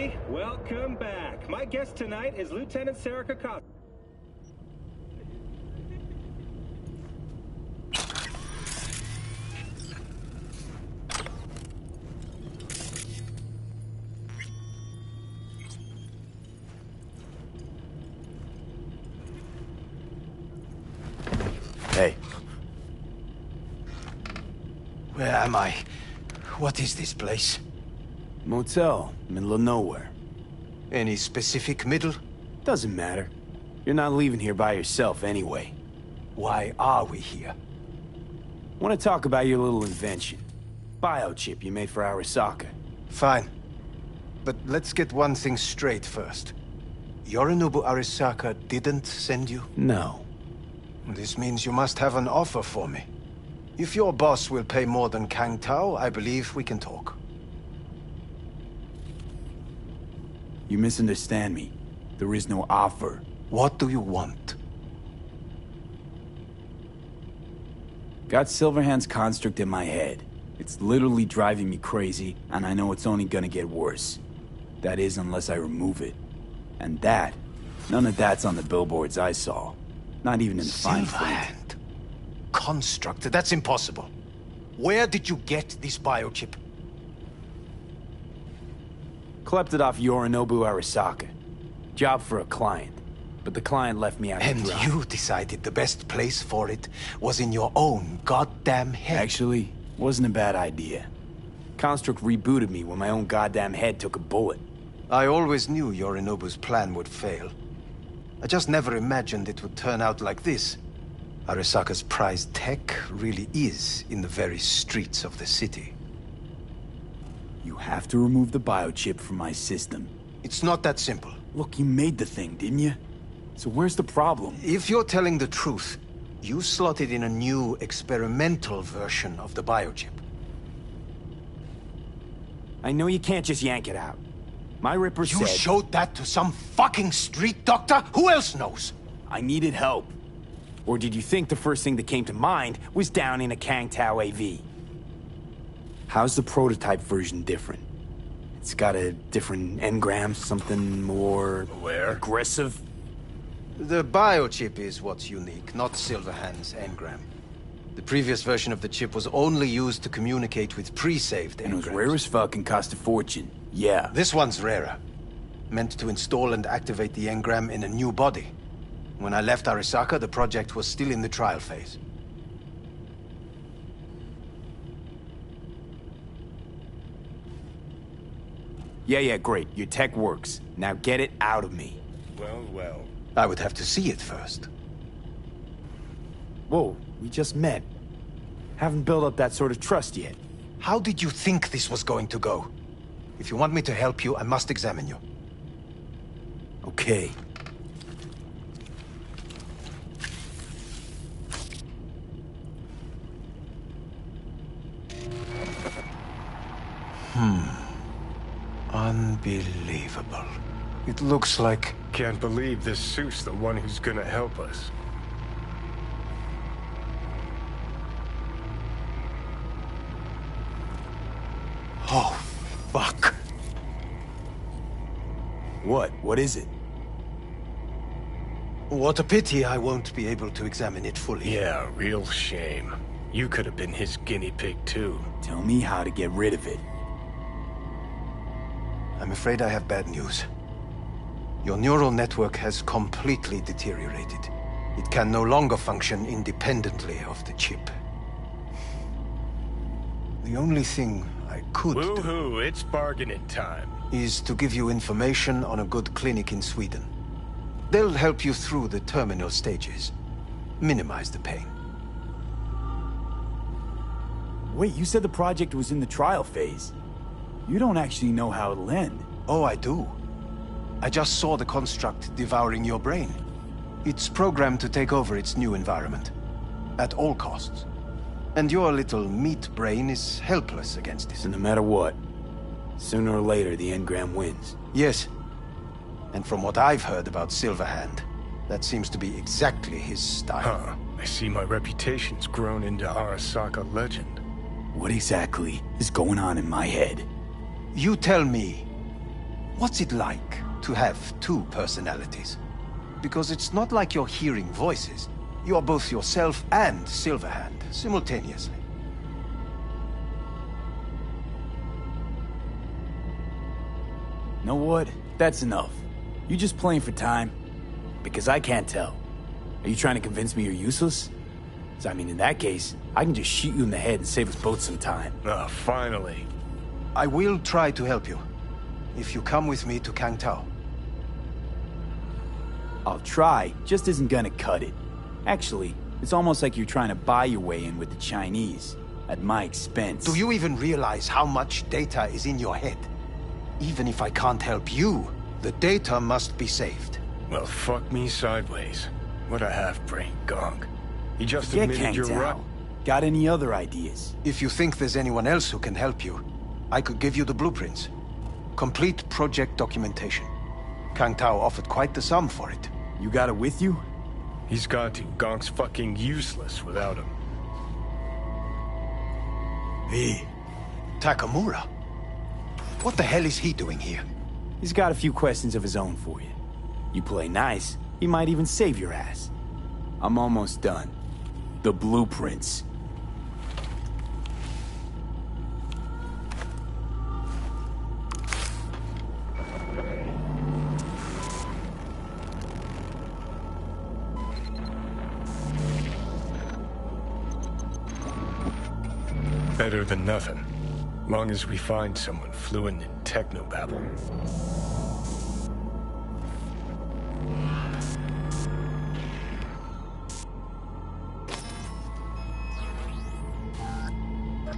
everybody. Welcome back. My guest tonight is Lieutenant Sarah Kakata. Hey. Where am I? What is this place? Motel, middle of nowhere. Any specific middle? Doesn't matter. You're not leaving here by yourself anyway. Why are we here? Want to talk about your little invention. Biochip you made for Arasaka. Fine. But let's get one thing straight first. Yorinobu Arasaka didn't send you? No. This means you must have an offer for me. If your boss will pay more than Kang Tao, I believe we can talk. You misunderstand me. There is no offer. What do you want? Got Silverhand's construct in my head. It's literally driving me crazy, and I know it's only gonna get worse. That is, unless I remove it. And that, none of that's on the billboards I saw. Not even in the fine print. Silverhand? Construct? That's impossible. Where did you get this biochip? Klept it off Yorinobu Arasaka. Job for a client. But the client left me out And to dry. you decided the best place for it was in your own goddamn head. Actually, wasn't a bad idea. Construct rebooted me when my own goddamn head took a bullet. I always knew Yorinobu's plan would fail. I just never imagined it would turn out like this. Arasaka's prized tech really is in the very streets of the city. You have to remove the biochip from my system. It's not that simple. Look, you made the thing, didn't you? So where's the problem? If you're telling the truth, you slotted in a new experimental version of the biochip. I know you can't just yank it out. My Ripper You said... showed that to some fucking street doctor? Who else knows? I needed help. Or did you think the first thing that came to mind was down in a Kang Tao AV? How's the prototype version different? It's got a different engram, something more... aggressive? The biochip is what's unique, not Silverhand's engram. The previous version of the chip was only used to communicate with pre-saved And it was engrams. rare as fuck and cost a fortune. Yeah. This one's rarer. Meant to install and activate the engram in a new body. When I left Arasaka, the project was still in the trial phase. Yeah, great. Your tech works. Now get it out of me. Well. I would have to see it first. Whoa, we just met. Haven't built up that sort of trust yet. How did you think this was going to go? If you want me to help you, I must examine you. Okay. Unbelievable. It looks like... Can't believe this suit's the one who's gonna help us. Oh, fuck. What? What is it? What a pity I won't be able to examine it fully. Yeah, real shame. You could have been his guinea pig too. Tell me how to get rid of it. I'm afraid I have bad news. Your neural network has completely deteriorated. It can no longer function independently of the chip. The only thing I could do Woohoo, it's bargaining time. is to give you information on a good clinic in Sweden. They'll help you through the terminal stages. Minimize the pain. Wait, you said the project was in the trial phase. You don't actually know how it'll end. Oh, I do. I just saw the construct devouring your brain. It's programmed to take over its new environment. At all costs. And your little meat brain is helpless against So it. no matter what, sooner or later the engram wins. Yes. And from what I've heard about Silverhand, that seems to be exactly his style. Huh. I see my reputation's grown into Arasaka legend. What exactly is going on in my head? You tell me, What's it like to have two personalities? Because it's not like you're hearing voices. You're both yourself and Silverhand simultaneously. Know what? That's enough. You just playing for time? Because I can't tell. Are you trying to convince me you're useless? So, I mean, in that case, I can just shoot you in the head and save us both some time. Ah, finally. I will try to help you, if you come with me to Kangtao. I'll try, just isn't gonna cut it. Actually, it's almost like you're trying to buy your way in with the Chinese, at my expense. Do you even realize how much data is in your head? Even if I can't help you, the data must be saved. Well, fuck me sideways. What a half-brain gunk. You just Forget admitted you're right. Kangtao. Got any other ideas? If you think there's anyone else who can help you, I could give you the blueprints. Complete project documentation. Kangtao offered quite the sum for it. You got it with you? He's got to. Gonk's fucking useless without him. V. Takamura? What the hell is he doing here? He's got a few questions of his own for you. You play nice, he might even save your ass. I'm almost done. The blueprints. Better than nothing. Long as we find someone fluent in technobabble.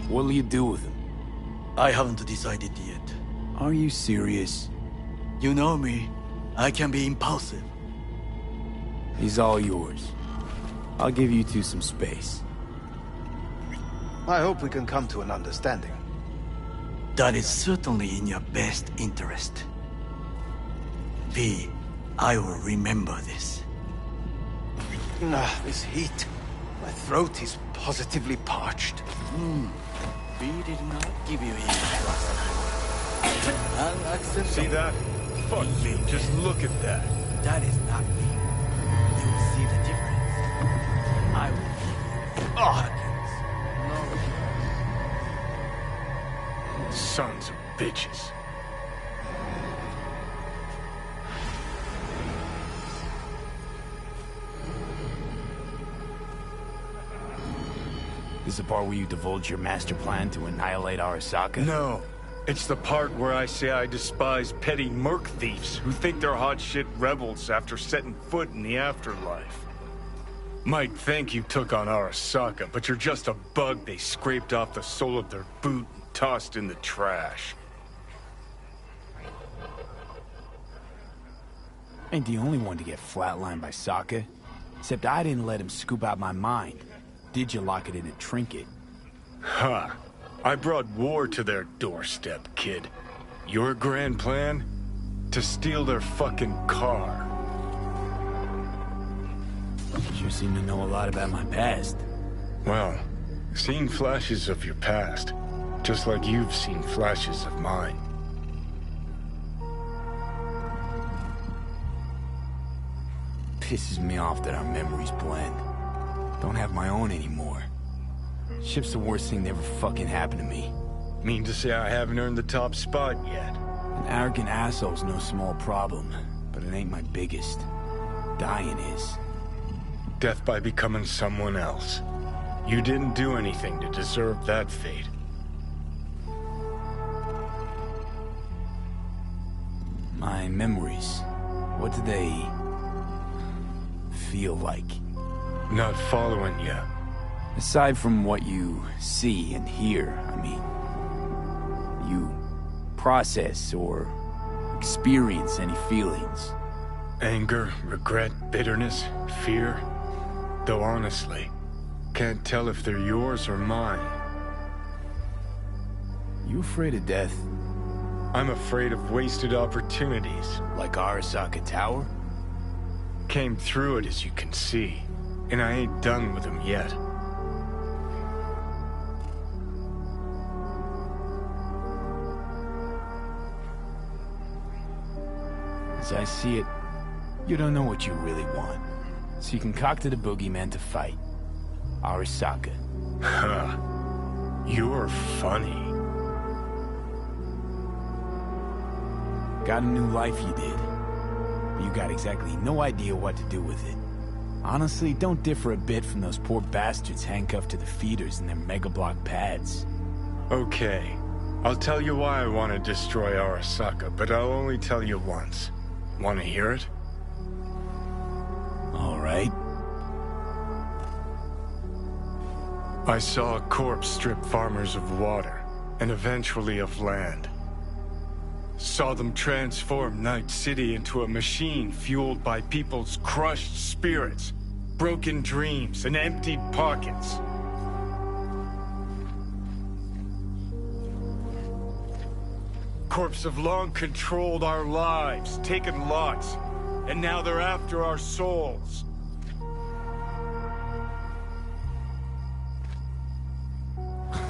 What'll you do with him? I haven't decided yet. Are you serious? You know me. I can be impulsive. He's all yours. I'll give you two some space. I hope we can come to an understanding. That is certainly in your best interest. V, I will remember this. This heat. My throat is positively parched. V did not give you enough last night. Unacceptable. See that? Fuck me, just look at that. That is not me. You will see the difference. I will give you Hawkins. No. Sons of bitches. This is the part where you divulge your master plan to annihilate Arasaka? No. It's the part where I say I despise petty merc thieves who think they're hot shit rebels after setting foot in the afterlife. Might think you took on Arasaka, but you're just a bug they scraped off the sole of their boot and tossed in the trash. Ain't the only one to get flatlined by Sokka. Except I didn't let him scoop out my mind. Did you lock it in a trinket? Ha! I brought war to their doorstep, kid. Your grand plan? To steal their fucking car. Sure seem to know a lot about my past. Well, seen flashes of your past. Just like you've seen flashes of mine. Pisses me off that our memories blend. Don't have my own anymore. Ship's the worst thing that ever fucking happened to me. Mean to say I haven't earned the top spot yet. An arrogant asshole's no small problem, but it ain't my biggest. Dying is. Death by becoming someone else. You didn't do anything to deserve that fate. My memories. What do they feel like? Not following you. Aside from what you see and hear, I mean, you process or experience any feelings? Anger, regret, bitterness, fear. Though honestly, can't tell if they're yours or mine. You afraid of death? I'm afraid of wasted opportunities. Like Arasaka Tower? Came through it, as you can see. And I ain't done with them yet. As I see it, you don't know what you really want. So you concocted a boogeyman to fight. Arasaka. Huh. You're funny. Got a new life you did. But you got exactly no idea what to do with it. Honestly, don't differ a bit from those poor bastards handcuffed to the feeders in their mega block pads. Okay. I'll tell you why I want to destroy Arasaka, but I'll only tell you once. Want to hear it? All right. I saw a corpse strip farmers of water, and eventually of land. Saw them transform Night City into a machine fueled by people's crushed spirits, broken dreams, and emptied pockets. Corps have long controlled our lives, taken lots, and now they're after our souls.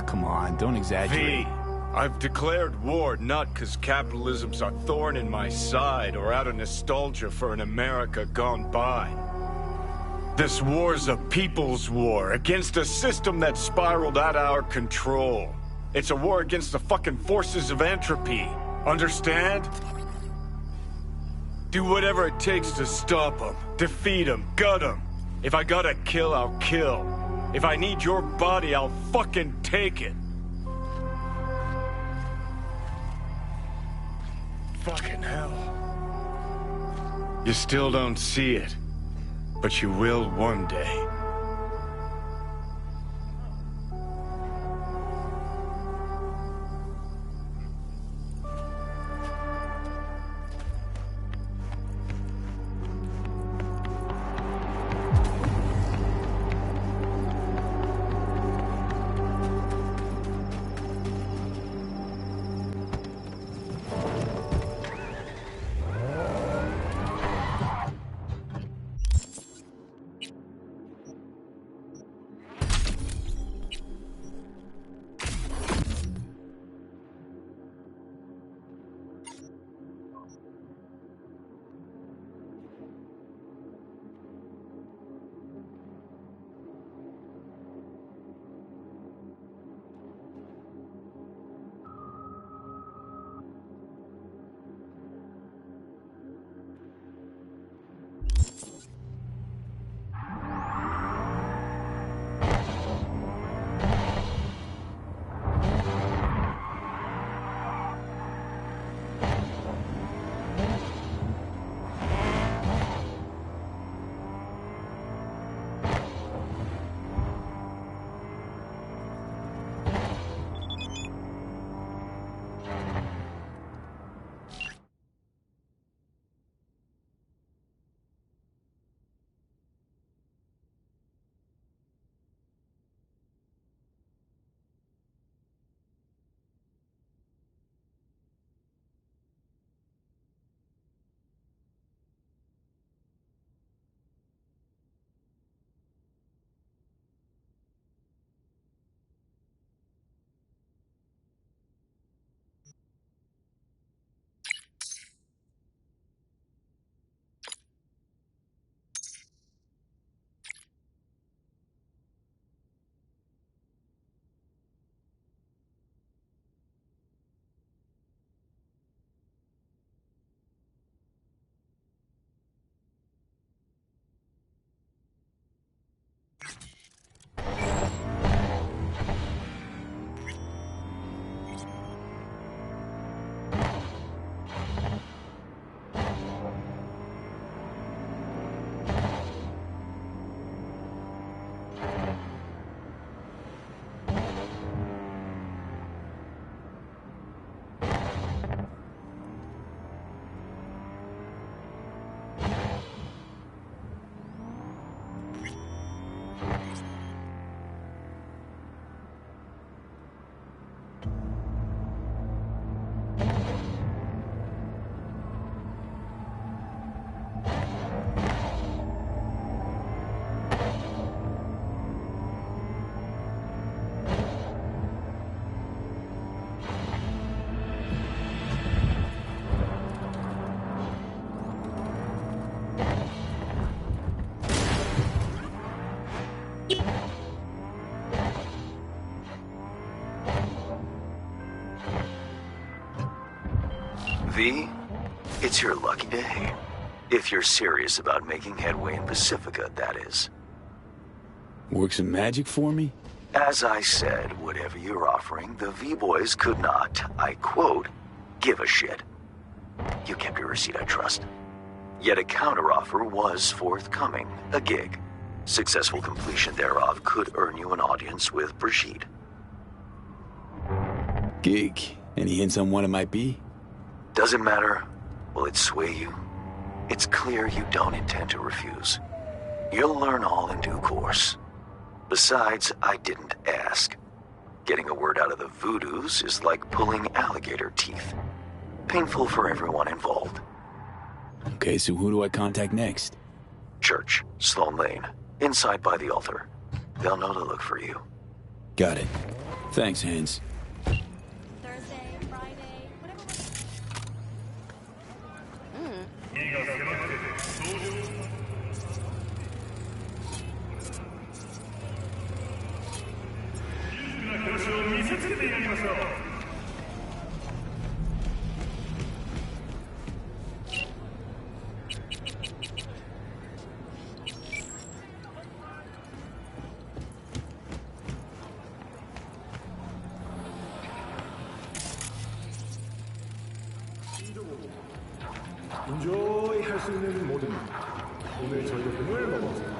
Come on, don't exaggerate. V, I've declared war not because capitalism's a thorn in my side or out of nostalgia for an America gone by. This war's a people's war against a system that spiraled out of our control. It's a war against the fucking forces of entropy. Understand? Do whatever it takes to stop them, defeat them, gut them. If I gotta kill, I'll kill. If I need your body, I'll fucking take it. Fucking hell. You still don't see it, but you will one day. V, it's your lucky day. If you're serious about making headway in Pacifica, that is. Work some magic for me? As I said, whatever you're offering, the V-Boys could not, I quote, give a shit. You kept your receipt, I trust. Yet a counteroffer was forthcoming, a gig. Successful completion thereof could earn you an audience with Brigitte. Gig? Any hints on what it might be? Doesn't matter. Will it sway you? It's clear you don't intend to refuse. You'll learn all in due course. Besides, I didn't ask. Getting a word out of the Voodoos is like pulling alligator teeth. Painful for everyone involved. Okay, so who do I contact next? Church, Sloan Lane, inside by the altar. They'll know to look for you. Got it. Thanks, Hans. Thursday, Friday, whatever. Enjoy 할 수 있는 모든 오늘 저녁을 먹어보세요.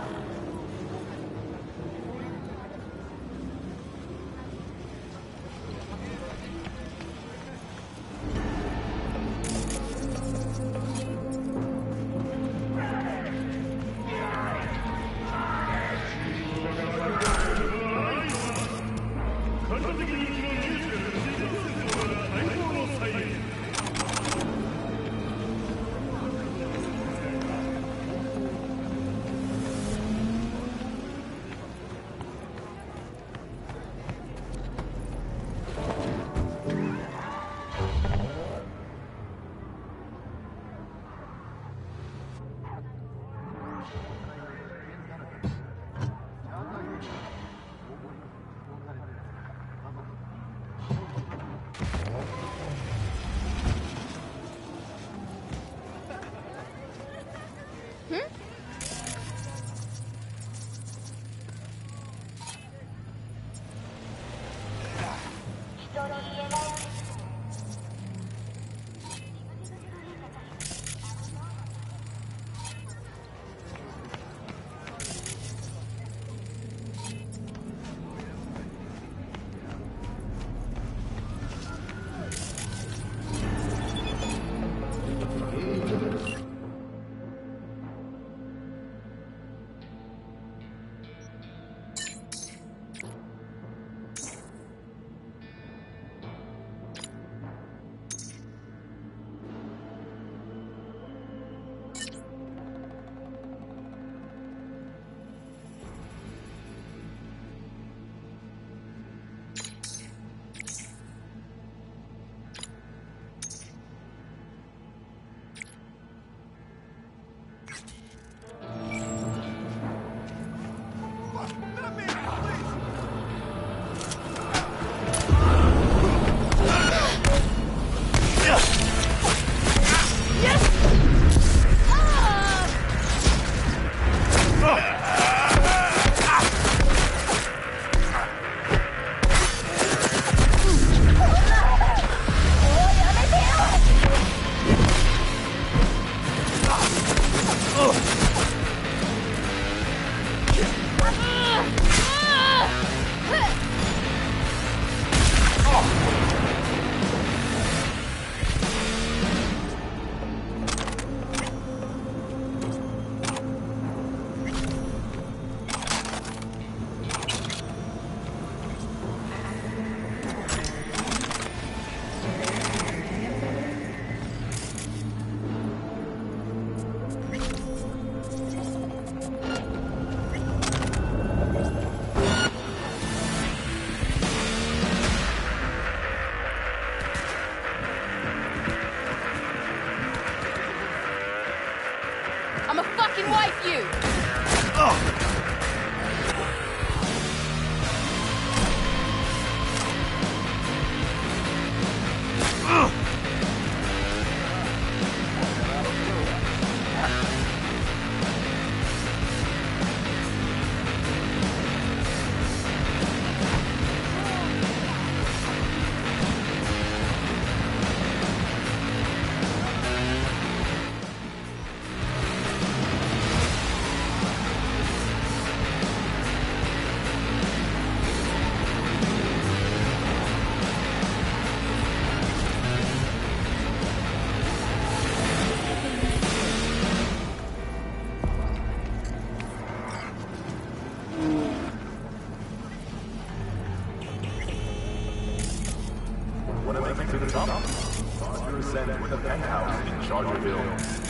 to the top. On your ascent with a penthouse in Chargerville.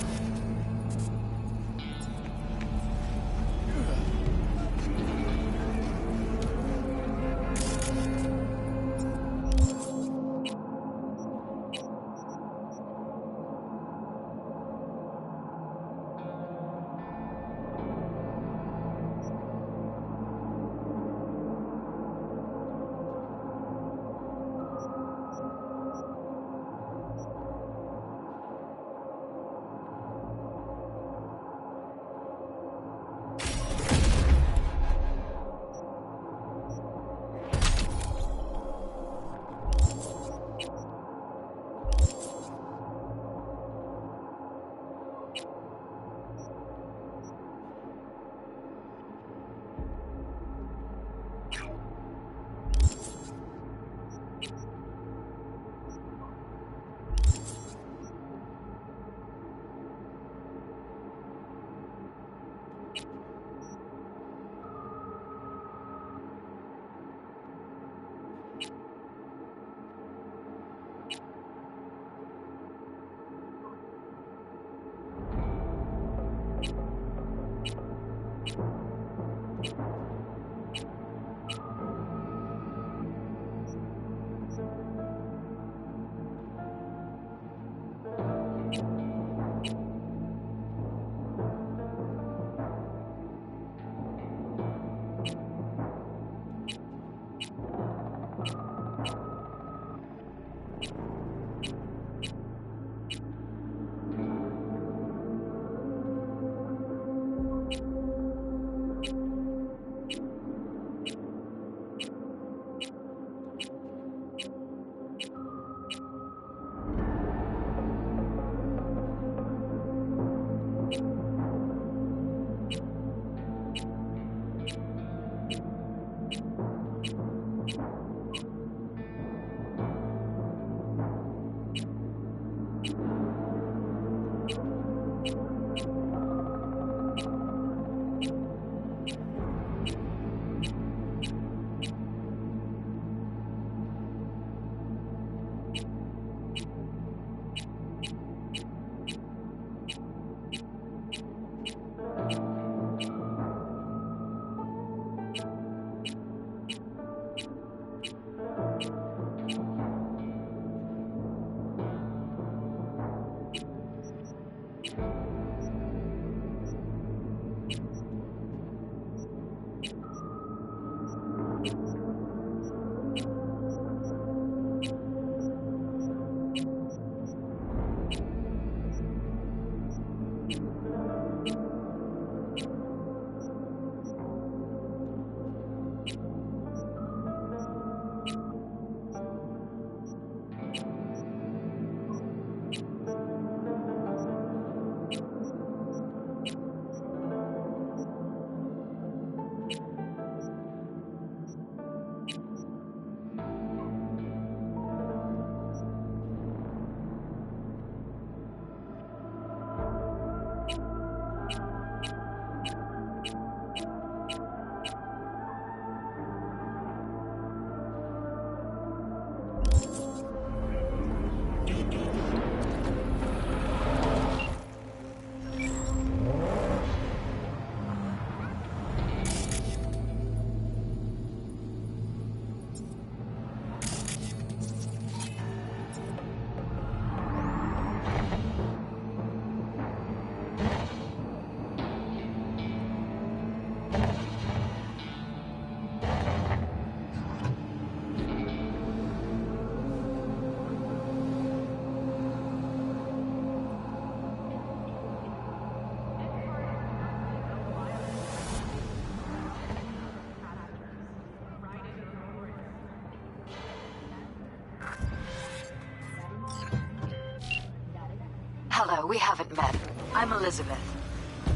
Hello, we haven't met. I'm Elizabeth.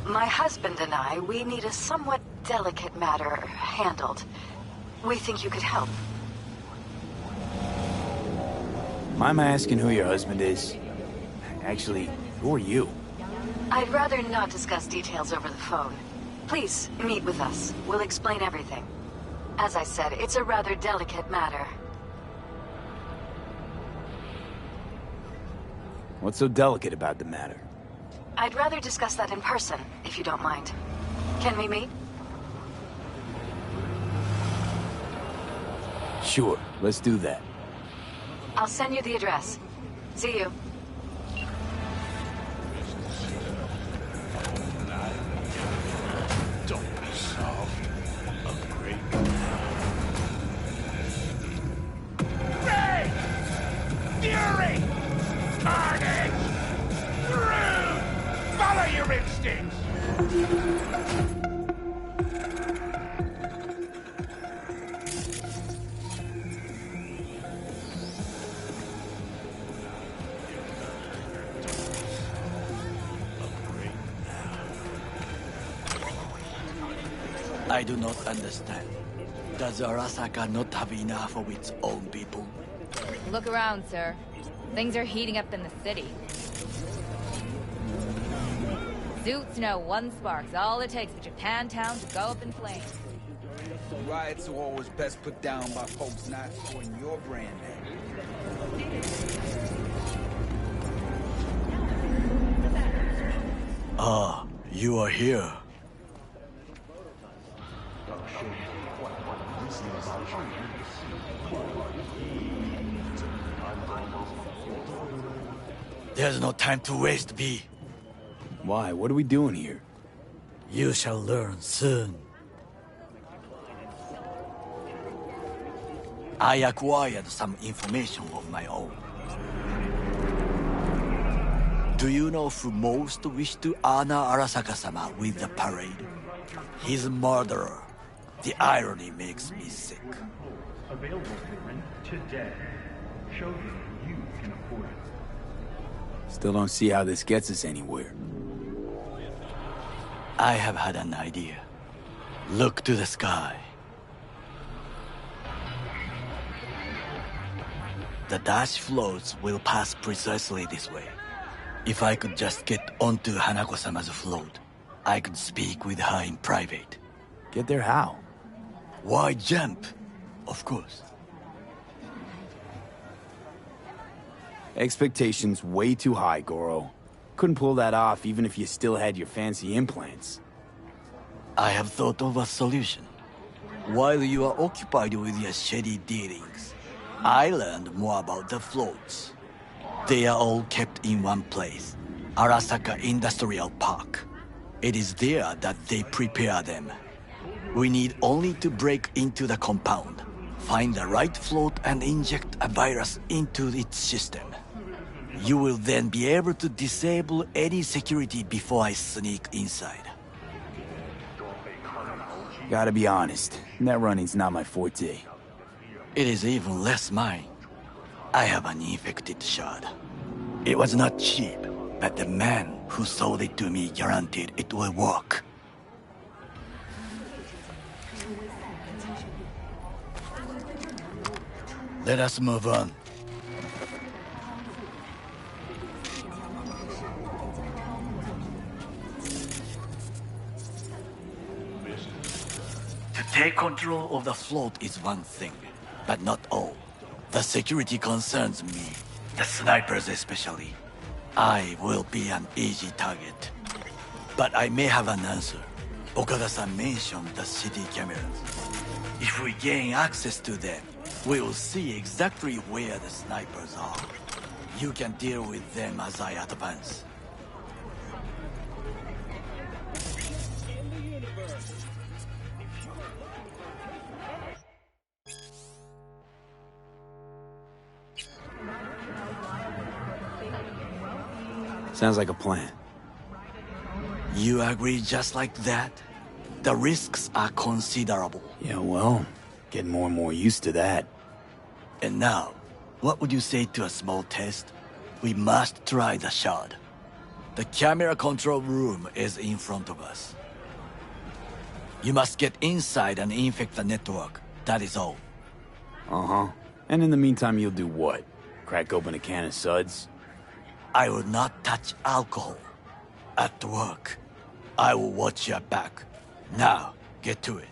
My husband and I, we need a somewhat delicate matter handled. We think you could help. Mind my asking who your husband is? Actually, who are you? I'd rather not discuss details over the phone. Please, meet with us. We'll explain everything. As I said, it's a rather delicate matter. What's so delicate about the matter? I'd rather discuss that in person, if you don't mind. Can we meet? Sure, let's do that. I'll send you the address. See you. Don't be soft. A great Rage! Fury! Carnage! Rude! Follow your instincts! I do not understand. Does Arasaka not have enough of its own people? Look around, sir. Things are heating up in the city. Suits know one spark's all it takes for Japantown to go up in flames. Riots are always best put down by folks not supporting your brand name. Ah, you are here. There's no time to waste, V. Why? What are we doing here? You shall learn soon. I acquired some information of my own. Do you know who most wished to honor Arasaka-sama with the parade? His murderer. The irony makes me sick. Available to rent today. Show them you can afford it. Still don't see how this gets us anywhere. I have had an idea. Look to the sky. The dash floats will pass precisely this way. If I could just get onto Hanako-sama's float, I could speak with her in private. Get there how? Why jump? Of course. Expectations way too high, Goro. Couldn't pull that off even if you still had your fancy implants. I have thought of a solution. While you are occupied with your shady dealings, I learned more about the floats. They are all kept in one place, Arasaka Industrial Park. It is there that they prepare them. We need only to break into the compound, find the right float and inject a virus into its system. You will then be able to disable any security before I sneak inside. Gotta be honest, net running's not my forte. It is even less mine. I have an infected shard. It was not cheap, but the man who sold it to me guaranteed it will work. Let us move on. To take control of the float is one thing, but not all. The security concerns me, the snipers especially. I will be an easy target. But I may have an answer. Okada-san mentioned the city cameras. If we gain access to them, we will see exactly where the snipers are. You can deal with them as I advance. Sounds like a plan. You agree just like that? The risks are considerable. Yeah, well, getting more and more used to that. And now, what would you say to a small test? We must try the shard. The camera control room is in front of us. You must get inside and infect the network. That is all. Uh-huh. And in the meantime, you'll do what? Crack open a can of suds? I will not touch alcohol. At work, I will watch your back. Now, get to it.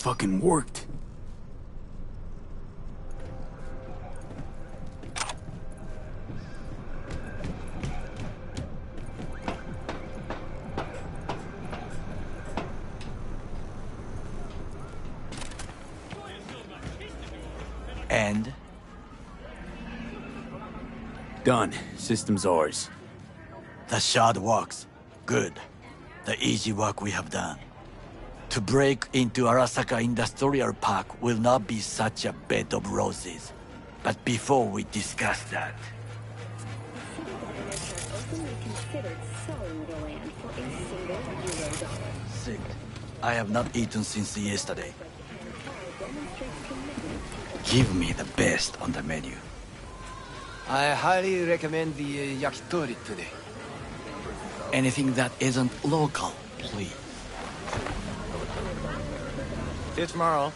fucking worked. And? Done. System's ours. The shard works. Good. The easy work we have done. To break into Arasaka Industrial Park will not be such a bed of roses. But before we discuss that... Sick. I have not eaten since yesterday. Give me the best on the menu. I highly recommend the yakitori today. Anything that isn't local, please. See you tomorrow.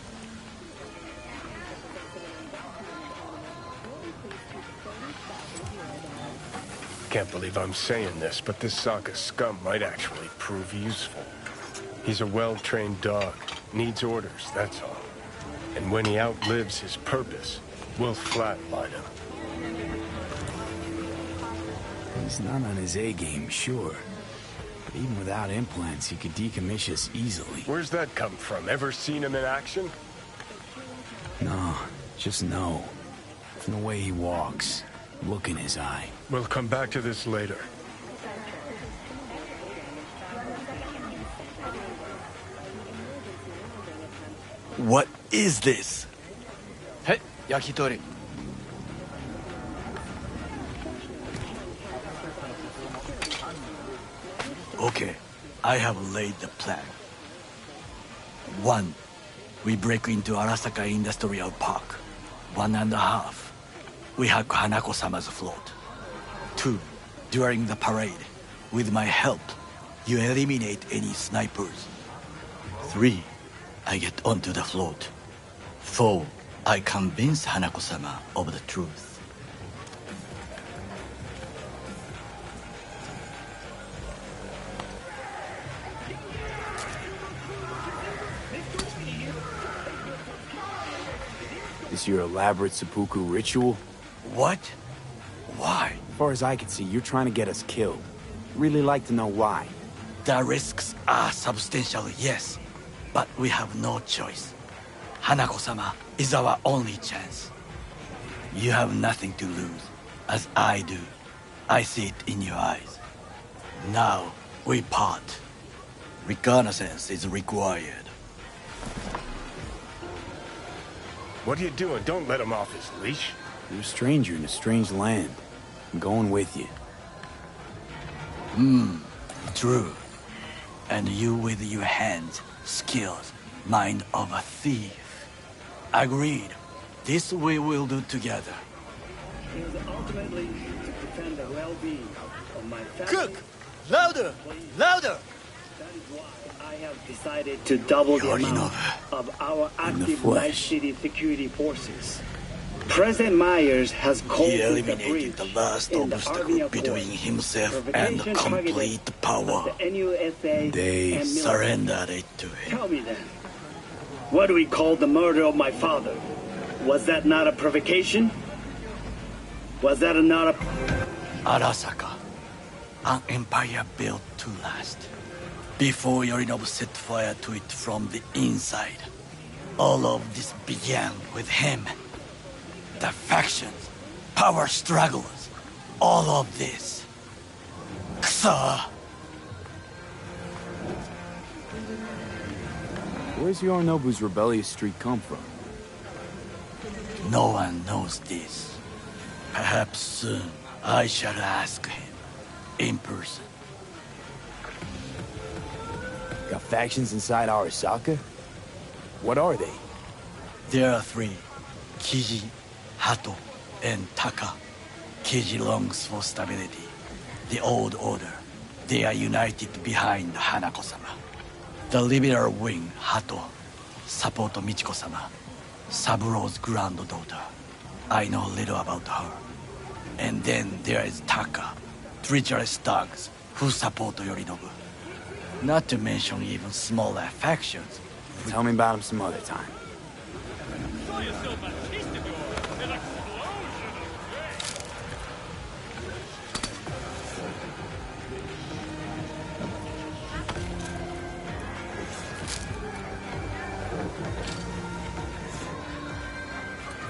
Can't believe I'm saying this, but this Sokka scum might actually prove useful. He's a well-trained dog. Needs orders, that's all. And when he outlives his purpose, we'll flatline him. He's not on his A-game, sure. But even without implants, he could decommission us easily. Where's that come from? Ever seen him in action? No, just no. From the way he walks, look in his eye. We'll come back to this later. What is this? Hey, yakitori. Okay, I have laid the plan. 1. We break into Arasaka Industrial Park. 1.5. We hack Hanako-sama's float. 2. During the parade, with my help, you eliminate any snipers. 3. I get onto the float. 4. I convince Hanako-sama of the truth. This your elaborate seppuku ritual? What? Why? As far as I can see, you're trying to get us killed. Really like to know why. The risks are substantial, yes. But we have no choice. Hanako-sama is our only chance. You have nothing to lose, as I do. I see it in your eyes. Now, we part. Reconnaissance is required. What are you doing? Don't let him off his leash. You're a stranger in a strange land. I'm going with you. True. And you with your hands, skills, mind of a thief. Agreed. This we will do together. It was ultimately to defend the well-being of my family. Cook! Louder! Louder! That is why I have decided to double the amount of our active Night City security forces. President Myers has called He the eliminated breach the last in the obstacle Army between Accord. himself and complete power. The NUSA They and military. Surrendered it to him. Tell me then, what do we call the murder of my father? Was that not a provocation? Was that not a... Arasaka, an empire built to last. Before Yorinobu set fire to it from the inside. All of this began with him. The factions, power struggles, all of this. Kusa! Where's Yorinobu's rebellious streak come from? No one knows this. Perhaps soon I shall ask him in person. Got factions inside Arasaka? What are they? There are 3. Kiji, Hato, and Taka. Kiji longs for stability. The old order. They are united behind Hanako-sama. The liberal wing, Hato, support Michiko-sama, Saburo's granddaughter. I know little about her. And then there is Taka, treacherous thugs who support Yorinobu. Not to mention even smaller factions Tell me about him some other time.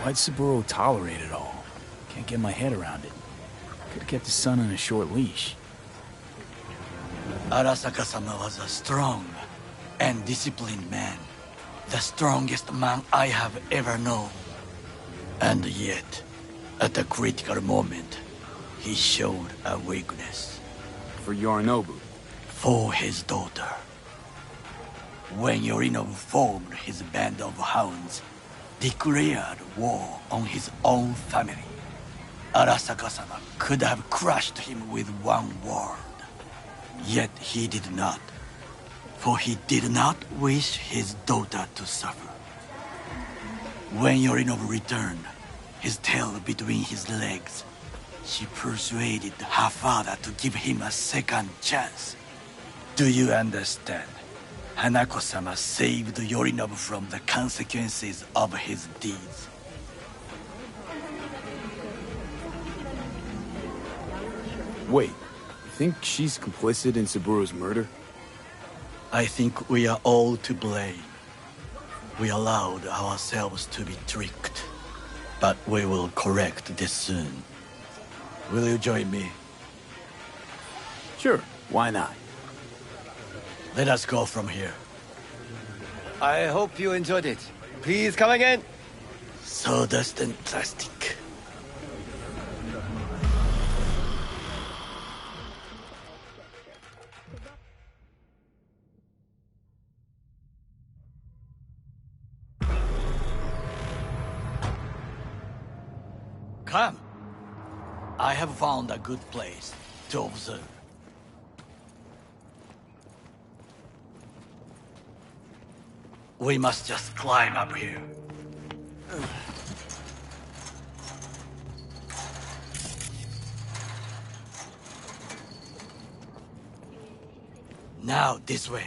Why'd Saburo tolerate it all? Can't get my head around it. Could've kept his son on a short leash. Arasaka-sama was a strong and disciplined man. The strongest man I have ever known. And yet, at a critical moment, he showed a weakness. For Yorinobu? For his daughter. When Yorinobu formed his band of hounds, declared war on his own family, Arasaka-sama could have crushed him with one word. Yet he did not. For he did not wish his daughter to suffer. When Yorinobu returned, his tail between his legs, she persuaded her father to give him a second chance. Do you understand? Hanako-sama saved Yorinobu from the consequences of his deeds. Wait, you think she's complicit in Saburo's murder? I think we are all to blame. We allowed ourselves to be tricked. But we will correct this soon. Will you join me? Sure, why not? Let us go from here. I hope you enjoyed it. Please come again. Sawdust and plastic. Come. I have found a good place to observe. We must just climb up here. Now, this way.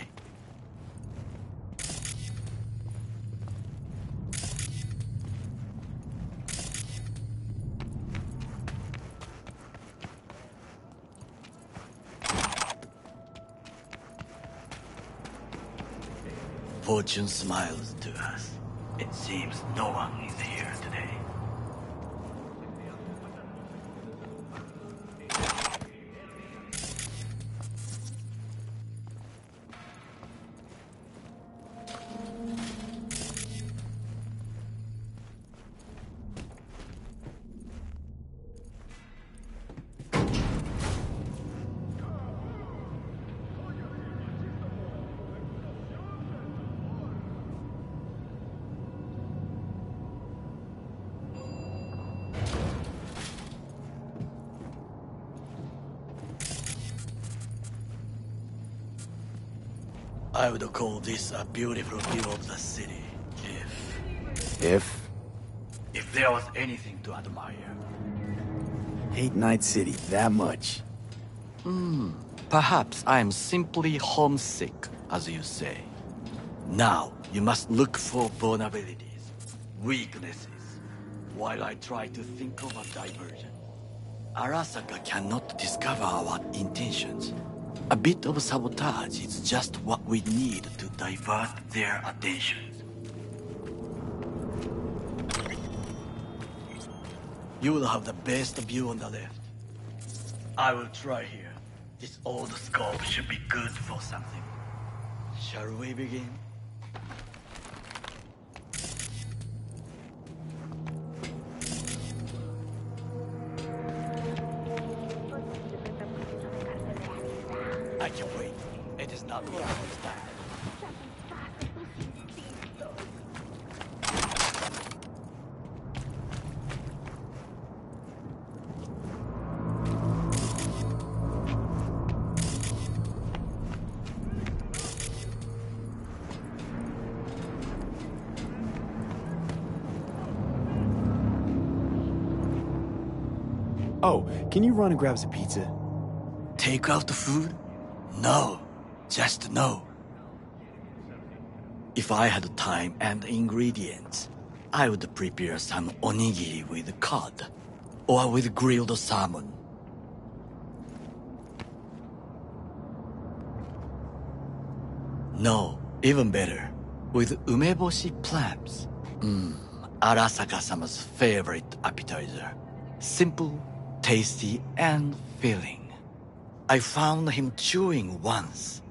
Fortune smiles to us. It seems no one is here today. I would call this a beautiful view of the city, if there was anything to admire. Hate Night City that much. Perhaps I am simply homesick, as you say. Now, you must look for vulnerabilities, weaknesses, while I try to think of a diversion. Arasaka cannot discover our intentions. A bit of sabotage is just what we need to divert their attentions. You will have the best view on the left. I will try here. This old scope should be good for something. Shall we begin? I can wait. It is not the first time. Oh, can you run and grab us a pizza? Take out the food? No. Just no. If I had time and ingredients, I would prepare some onigiri with cod, or with grilled salmon. No, even better, with umeboshi clams. Arasaka-sama's favorite appetizer. Simple, tasty, and filling. I found him chewing once,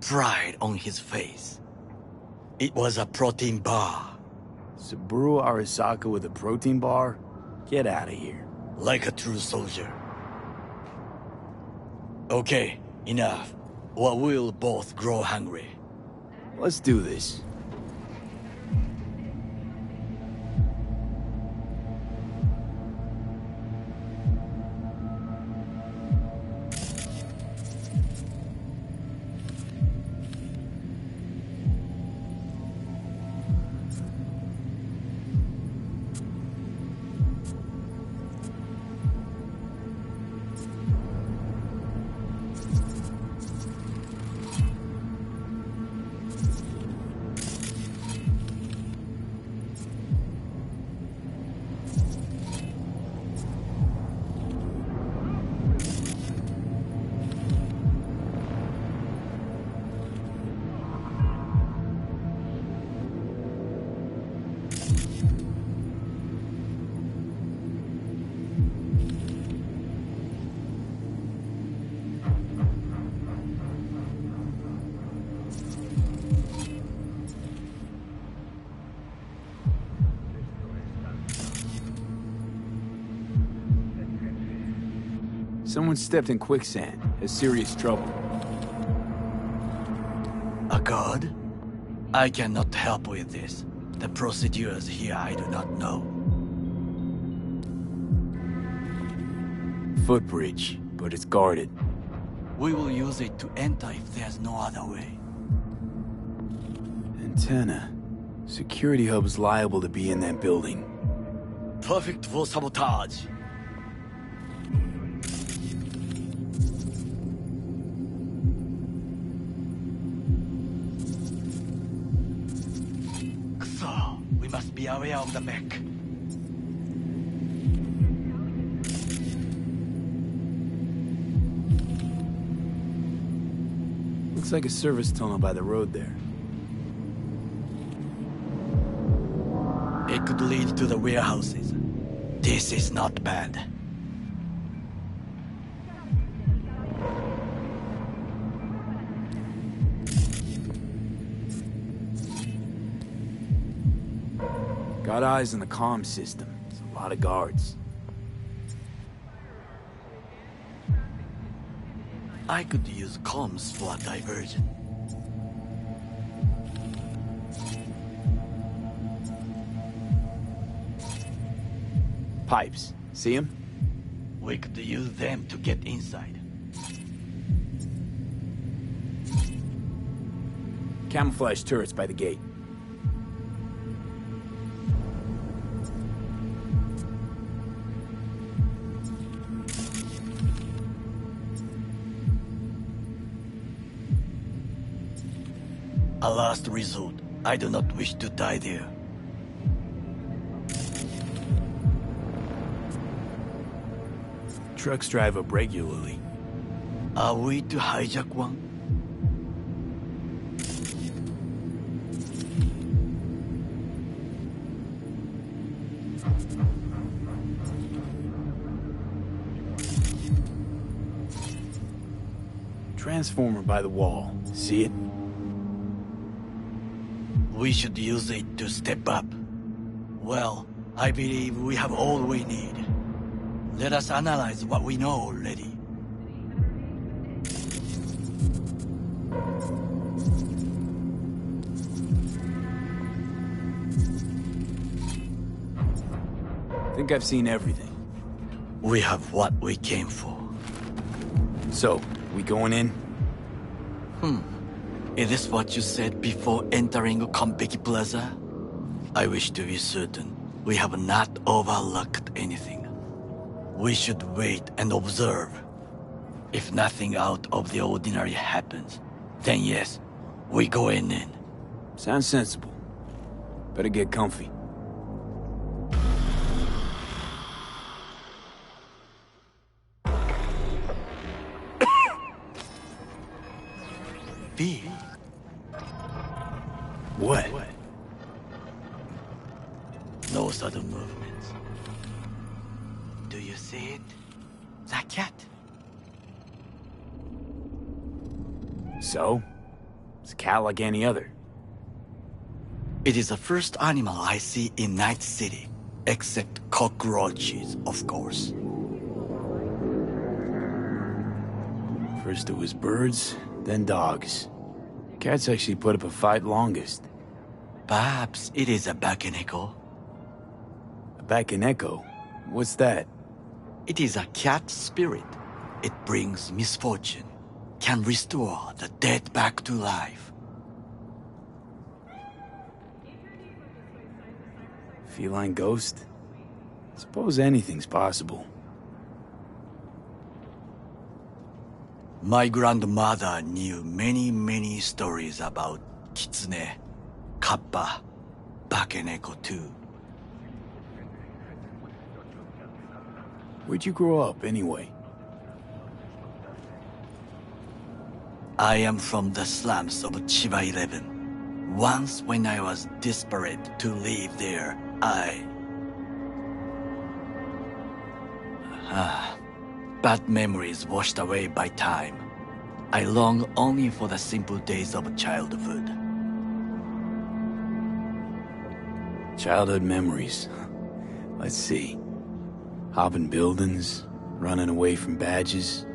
pride on his face. It was a protein bar. Saburo Arasaka with a protein bar? Get out of here. Like a true soldier. Okay, enough. Or we'll both grow hungry. Let's do this. Someone stepped in quicksand. Has serious trouble. A god? I cannot help with this. The procedures here I do not know. Footbridge, but it's guarded. We will use it to enter if there's no other way. Antenna. Security hub's liable to be in that building. Perfect for sabotage. We must be aware of the mech. Looks like a service tunnel by the road there. It could lead to the warehouses. This is not bad. Got eyes on the comm system. There's a lot of guards. I could use comms for a diversion. Pipes. See them? We could use them to get inside. Camouflage turrets by the gate. A last resort. I do not wish to die there. Trucks drive up regularly. Are we to hijack one? Transformer by the wall. See it? We should use it to step up. Well, I believe we have all we need. Let us analyze what we know already. Think I've seen everything. We have what we came for. So, we going in? Is this what you said before entering Konpeki Plaza? I wish to be certain we have not overlooked anything. We should wait and observe. If nothing out of the ordinary happens, then yes, we go in. Sounds sensible. Better get comfy. V. What? No sudden movements. Do you see it? The cat. So? It's a cat like any other. It is the first animal I see in Night City, except cockroaches, of course. First it was birds, then dogs. Cats actually put up a fight longest. Perhaps it is a bakeneko. A bakeneko? What's that? It is a cat spirit. It brings misfortune, can restore the dead back to life. Feline ghost? Suppose anything's possible. My grandmother knew many stories about kitsune, kappa, bakeneko too. Where'd you grow up, anyway? I am from the slums of Chiba 11. Once when I was desperate to live there, bad memories washed away by time. I long only for the simple days of childhood. Childhood memories. Let's see. Hopping buildings, running away from badges,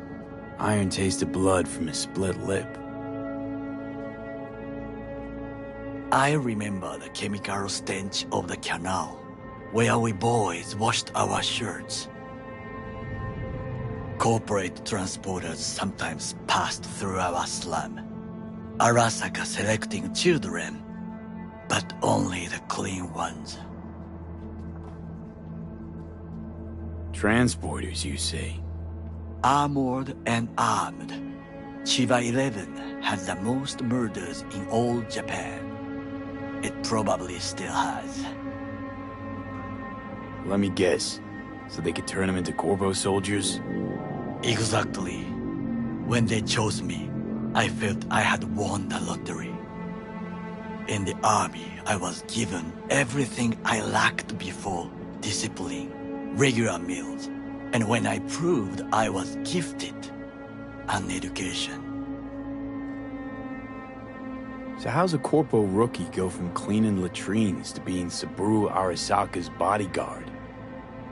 iron tasted blood from a split lip. I remember the chemical stench of the canal, where we boys washed our shirts. Corporate transporters sometimes passed through our slum, Arasaka selecting children, but only the clean ones. Transporters, you say? Armored and armed. Chiba 11 has the most murders in all Japan. It probably still has. Let me guess. So they could turn them into Corpo soldiers? Exactly. When they chose me, I felt I had won the lottery. In the army, I was given everything I lacked before: discipline, regular meals, and when I proved I was gifted, an education. So how's a Corpo rookie go from cleaning latrines to being Saburo Arasaka's bodyguard?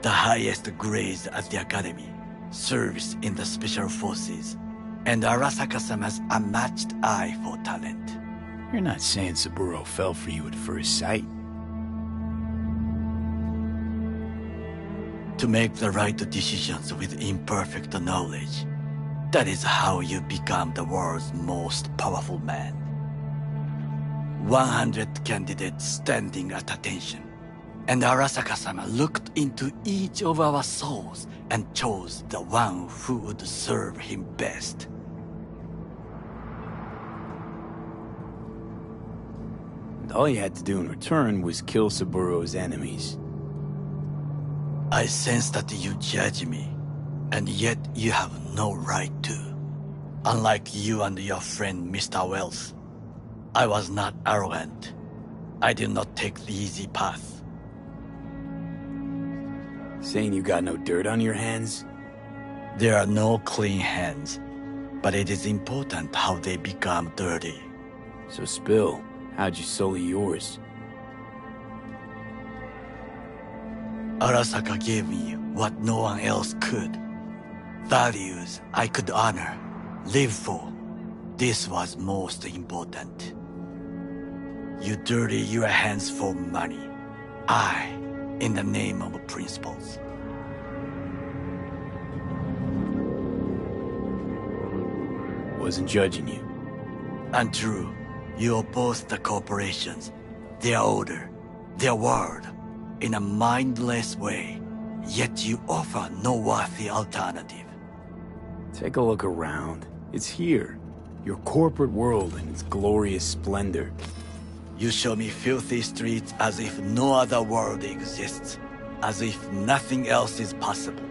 The highest grades at the academy, service in the special forces, and Arasaka-sama's unmatched eye for talent. You're not saying Saburo fell for you at first sight. To make the right decisions with imperfect knowledge, that is how you become the world's most powerful man. 100 candidates standing at attention, and Arasaka-sama looked into each of our souls and chose the one who would serve him best. And all you had to do in return was kill Saburo's enemies. I sense that you judge me, and yet you have no right to. Unlike you and your friend Mr. Wells, I was not arrogant. I did not take the easy path. Saying you got no dirt on your hands? There are no clean hands, but it is important how they become dirty. So spill, how'd you sully yours? Arasaka gave me what no one else could. Values I could honor, live for. This was most important. You dirty your hands for money. I, in the name of principles. Wasn't judging you. Untrue. You oppose the corporations, their order, their word, in a mindless way, yet you offer no worthy alternative. Take a look around. It's here. Your corporate world in its glorious splendor. You show me filthy streets as if no other world exists, as if nothing else is possible.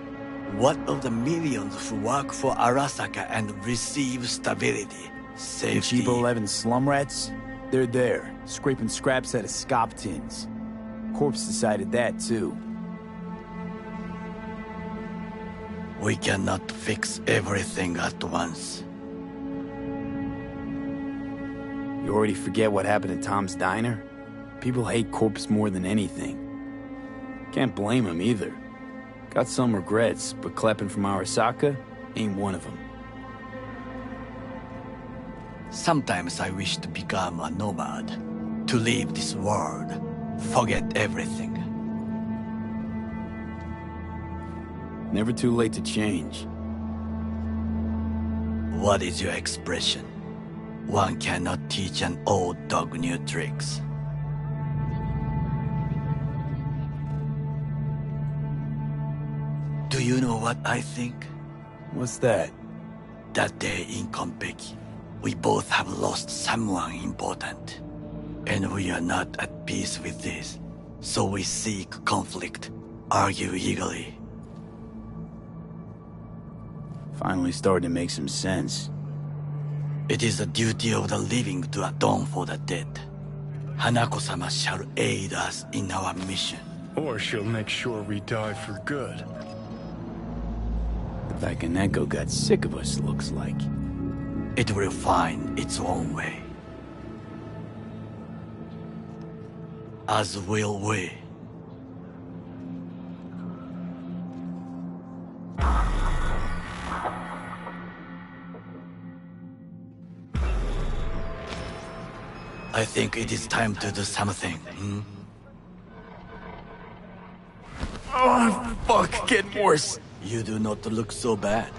What of the millions who work for Arasaka and receive stability, safety? Chiba 11 slum rats? They're there, scraping scraps out of scop tins. Corpse decided that, too. We cannot fix everything at once. You already forget what happened at Tom's Diner? People hate Corpse more than anything. Can't blame him either. Got some regrets, but clapping from Arasaka ain't one of them. Sometimes I wish to become a nomad, to leave this world, forget everything. Never too late to change. What is your expression? One cannot teach an old dog new tricks. Do you know what I think? What's that? That day in Konpeki, we both have lost someone important. And we are not at peace with this. So we seek conflict, argue eagerly. Finally starting to make some sense. It is the duty of the living to atone for the dead. Hanako-sama shall aid us in our mission. Or she'll make sure we die for good. The Bakaneko got sick of us, looks like. It will find its own way. As will we. I think it is time to do something. Oh, fuck, getting worse. You do not look so bad.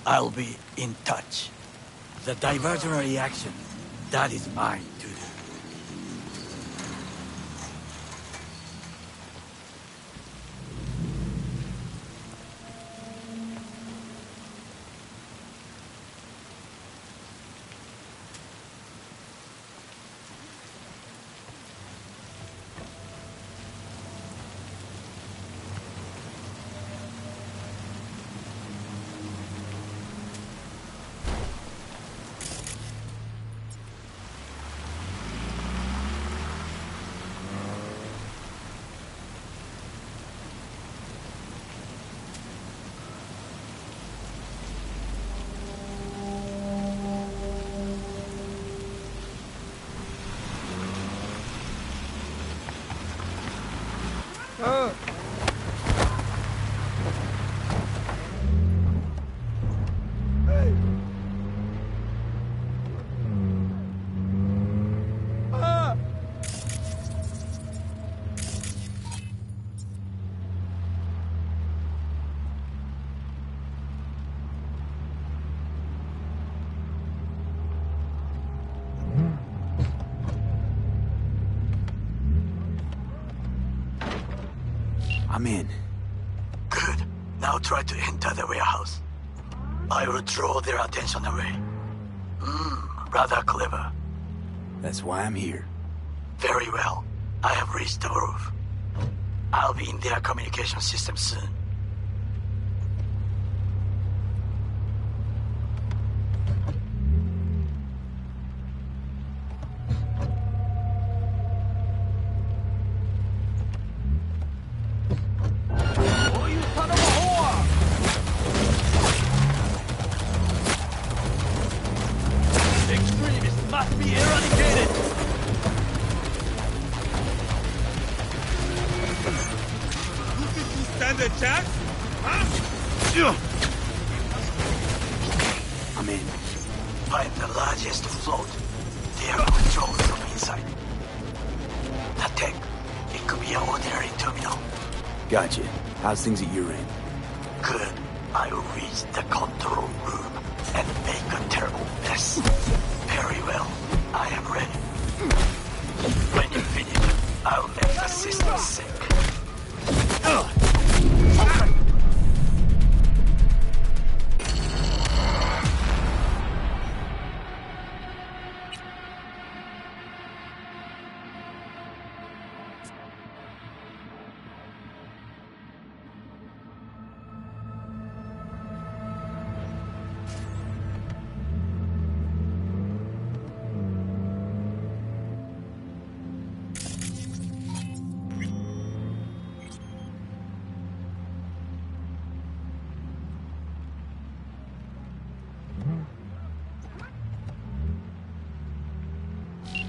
I'll be in touch. The diversionary reaction, that is mine to do. I'm in. Good. Now try to enter the warehouse. I will draw their attention away. Rather clever. That's why I'm here. Very well. I have reached the roof. I'll be in their communication system soon. Extremists must be eradicated! You think you stand a chance? Huh? I'm in. Find the largest float. They are controlled from inside. The tech. It could be an ordinary terminal. Gotcha. How's things at your end? Good. I will reach the control room and make a terrible mess. Very well. I am ready. When you finish, I'll make the system sink.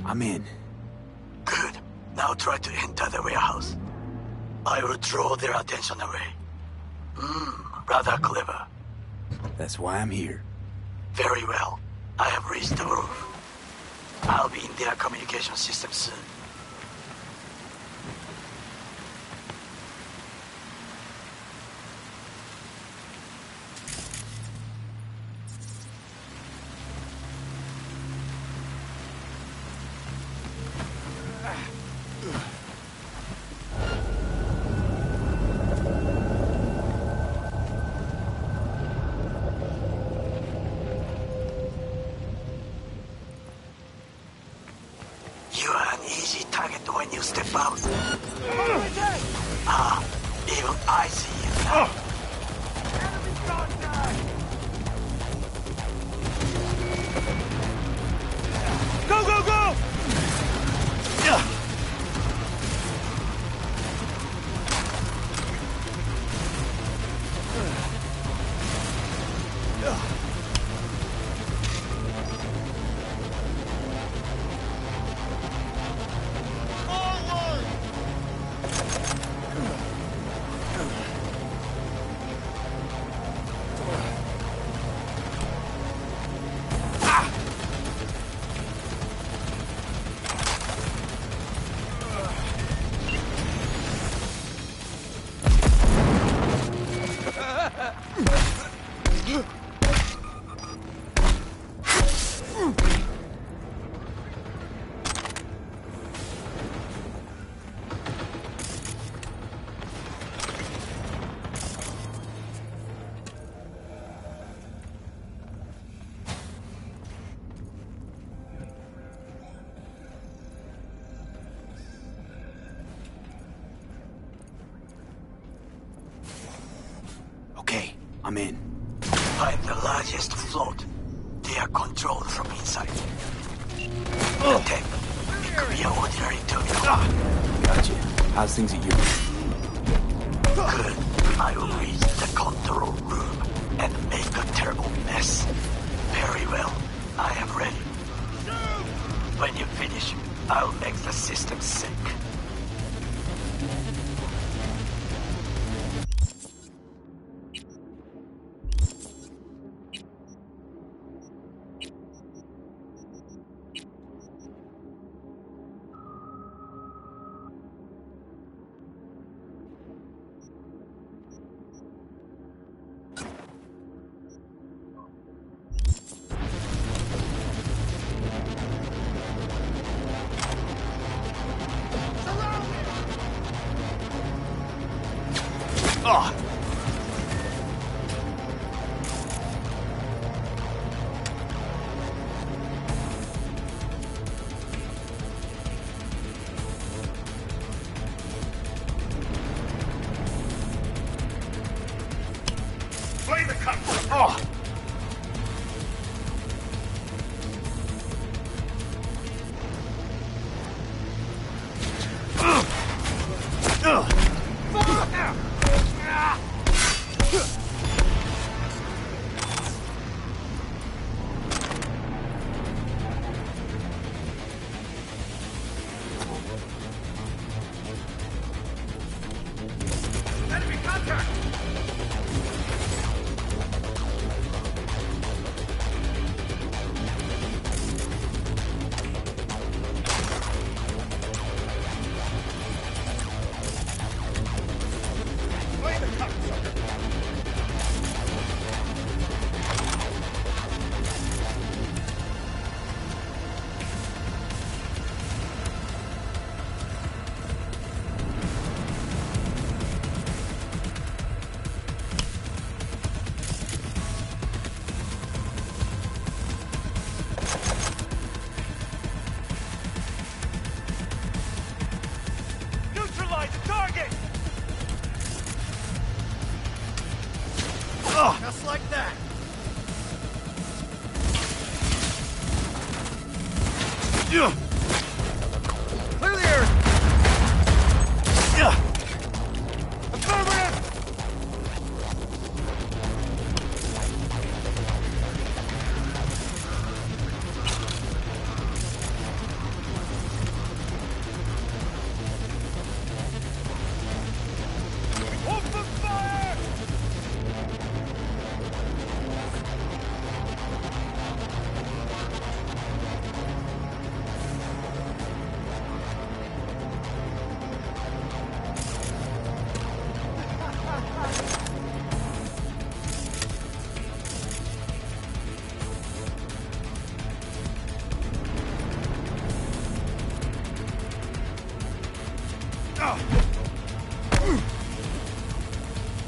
I'm in. Good. Now try to enter the warehouse. I will draw their attention away. Rather clever. That's why I'm here. Very well. I have reached the roof. I'll be in their communication system soon. You are an easy target when you step out. Even I see you now. Go, go, go! Okay, I'm in. Find the largest float. They are controlled from inside. The tech. It could be an ordinary terminal. Gotcha. How's things at your end? Good. I will reach the control room and make a terrible mess. Very well. I am ready. When you finish, I'll make the system sink.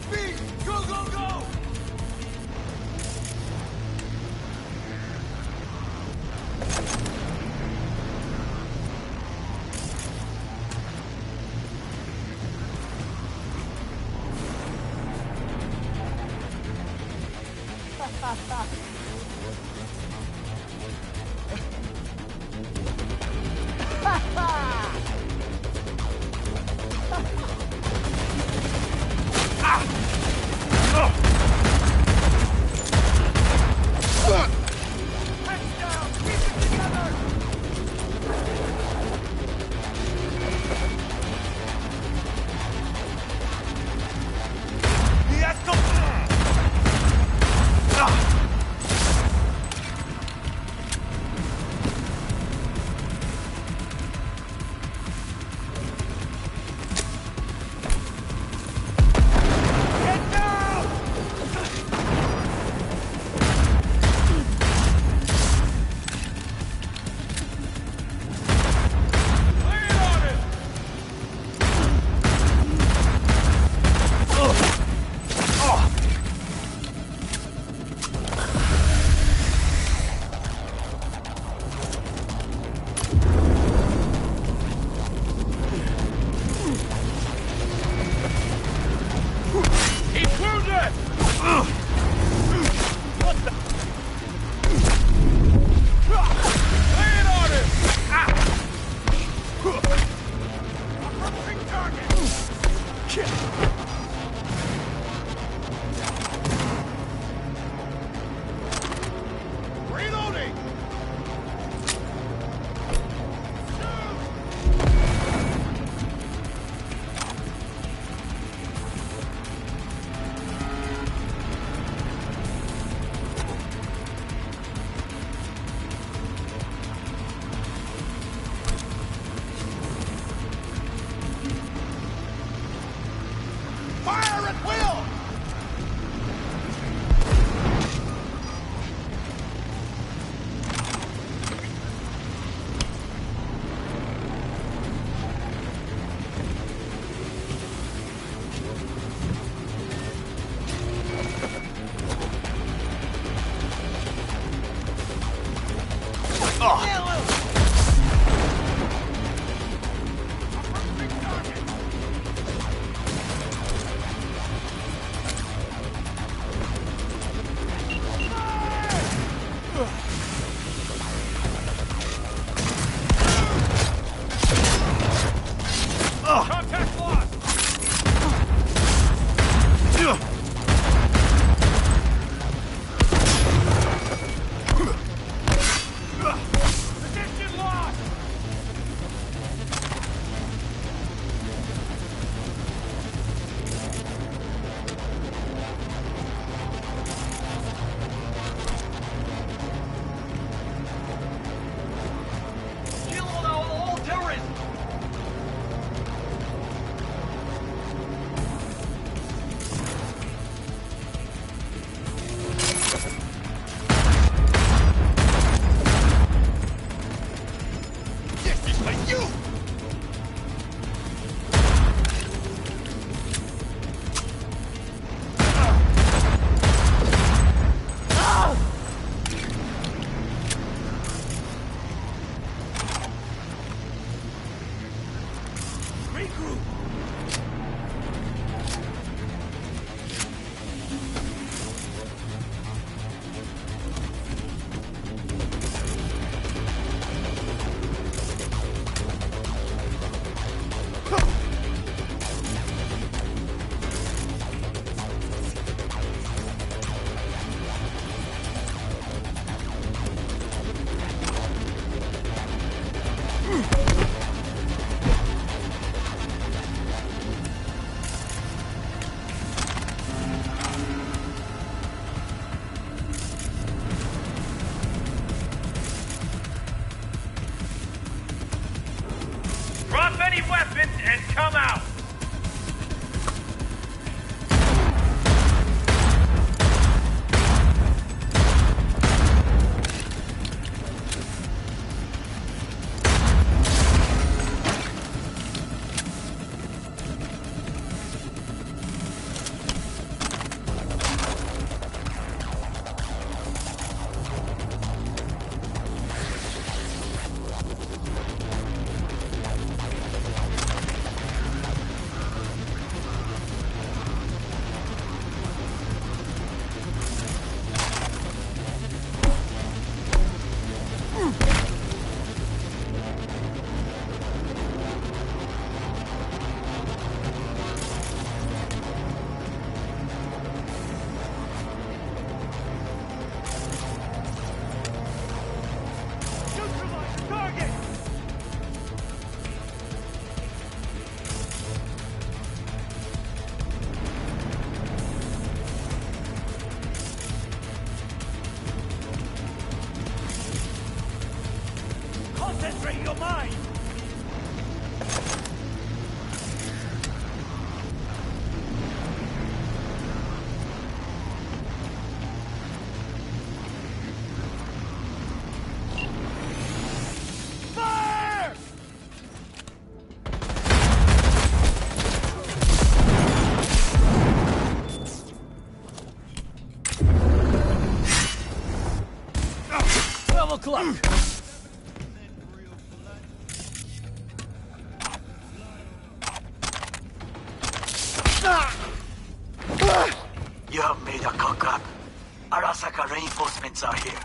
Speed! Go, go, go! any weapons and come out! luck. You have made a cock up. Arasaka reinforcements are here.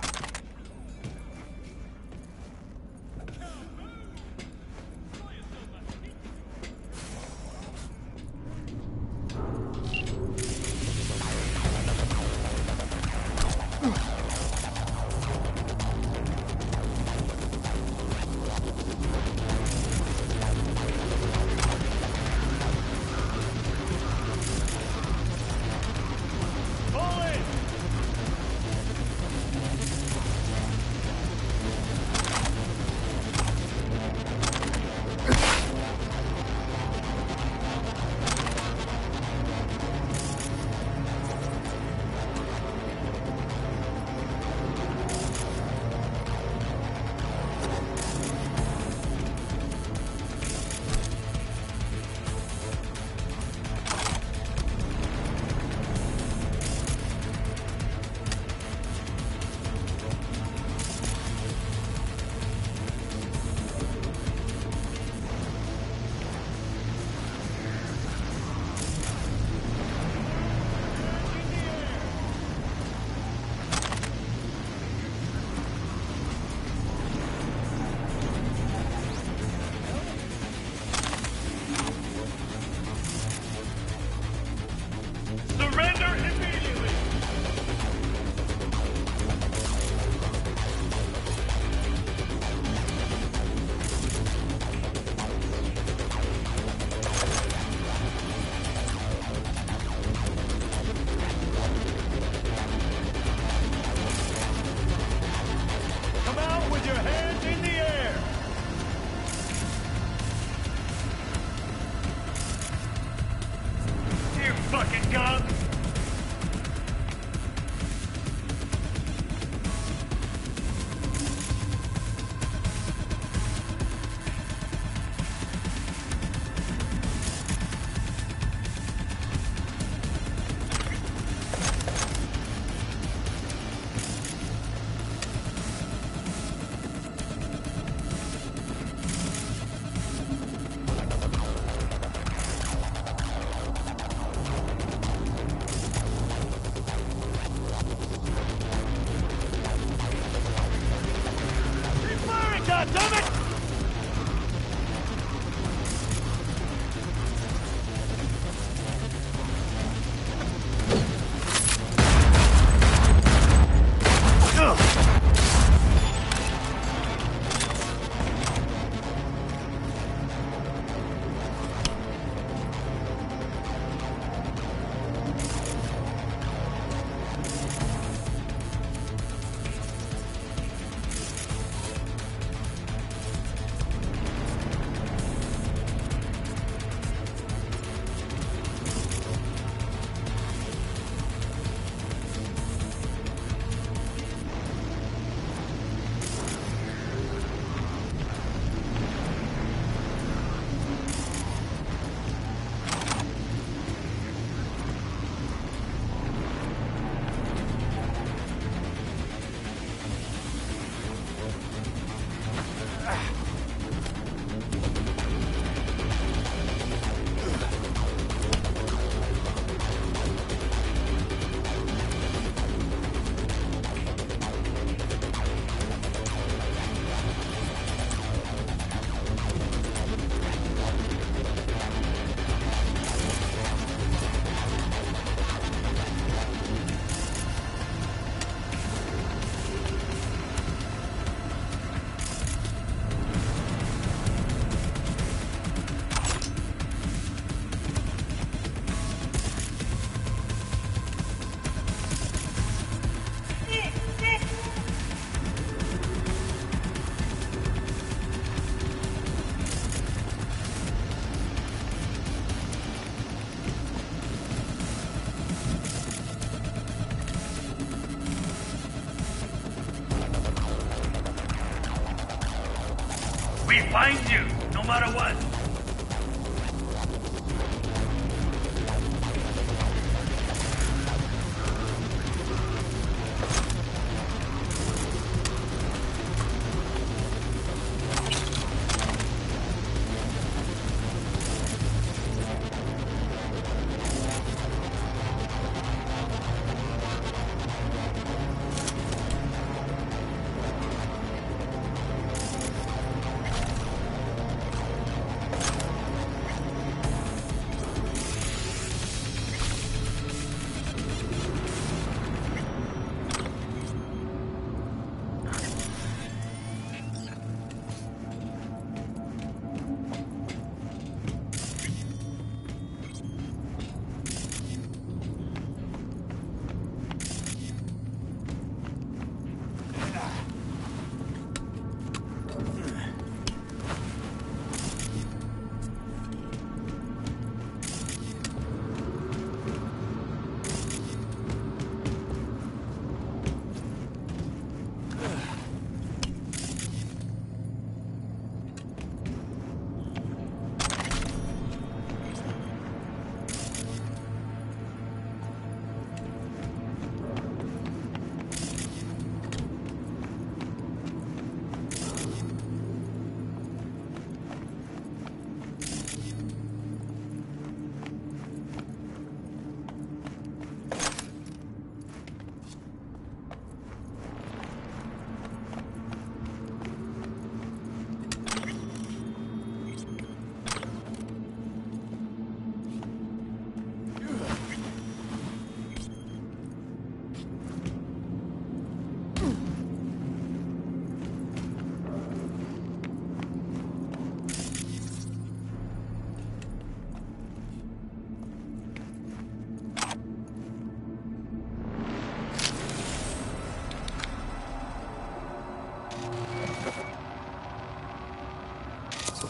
We find you, no matter what.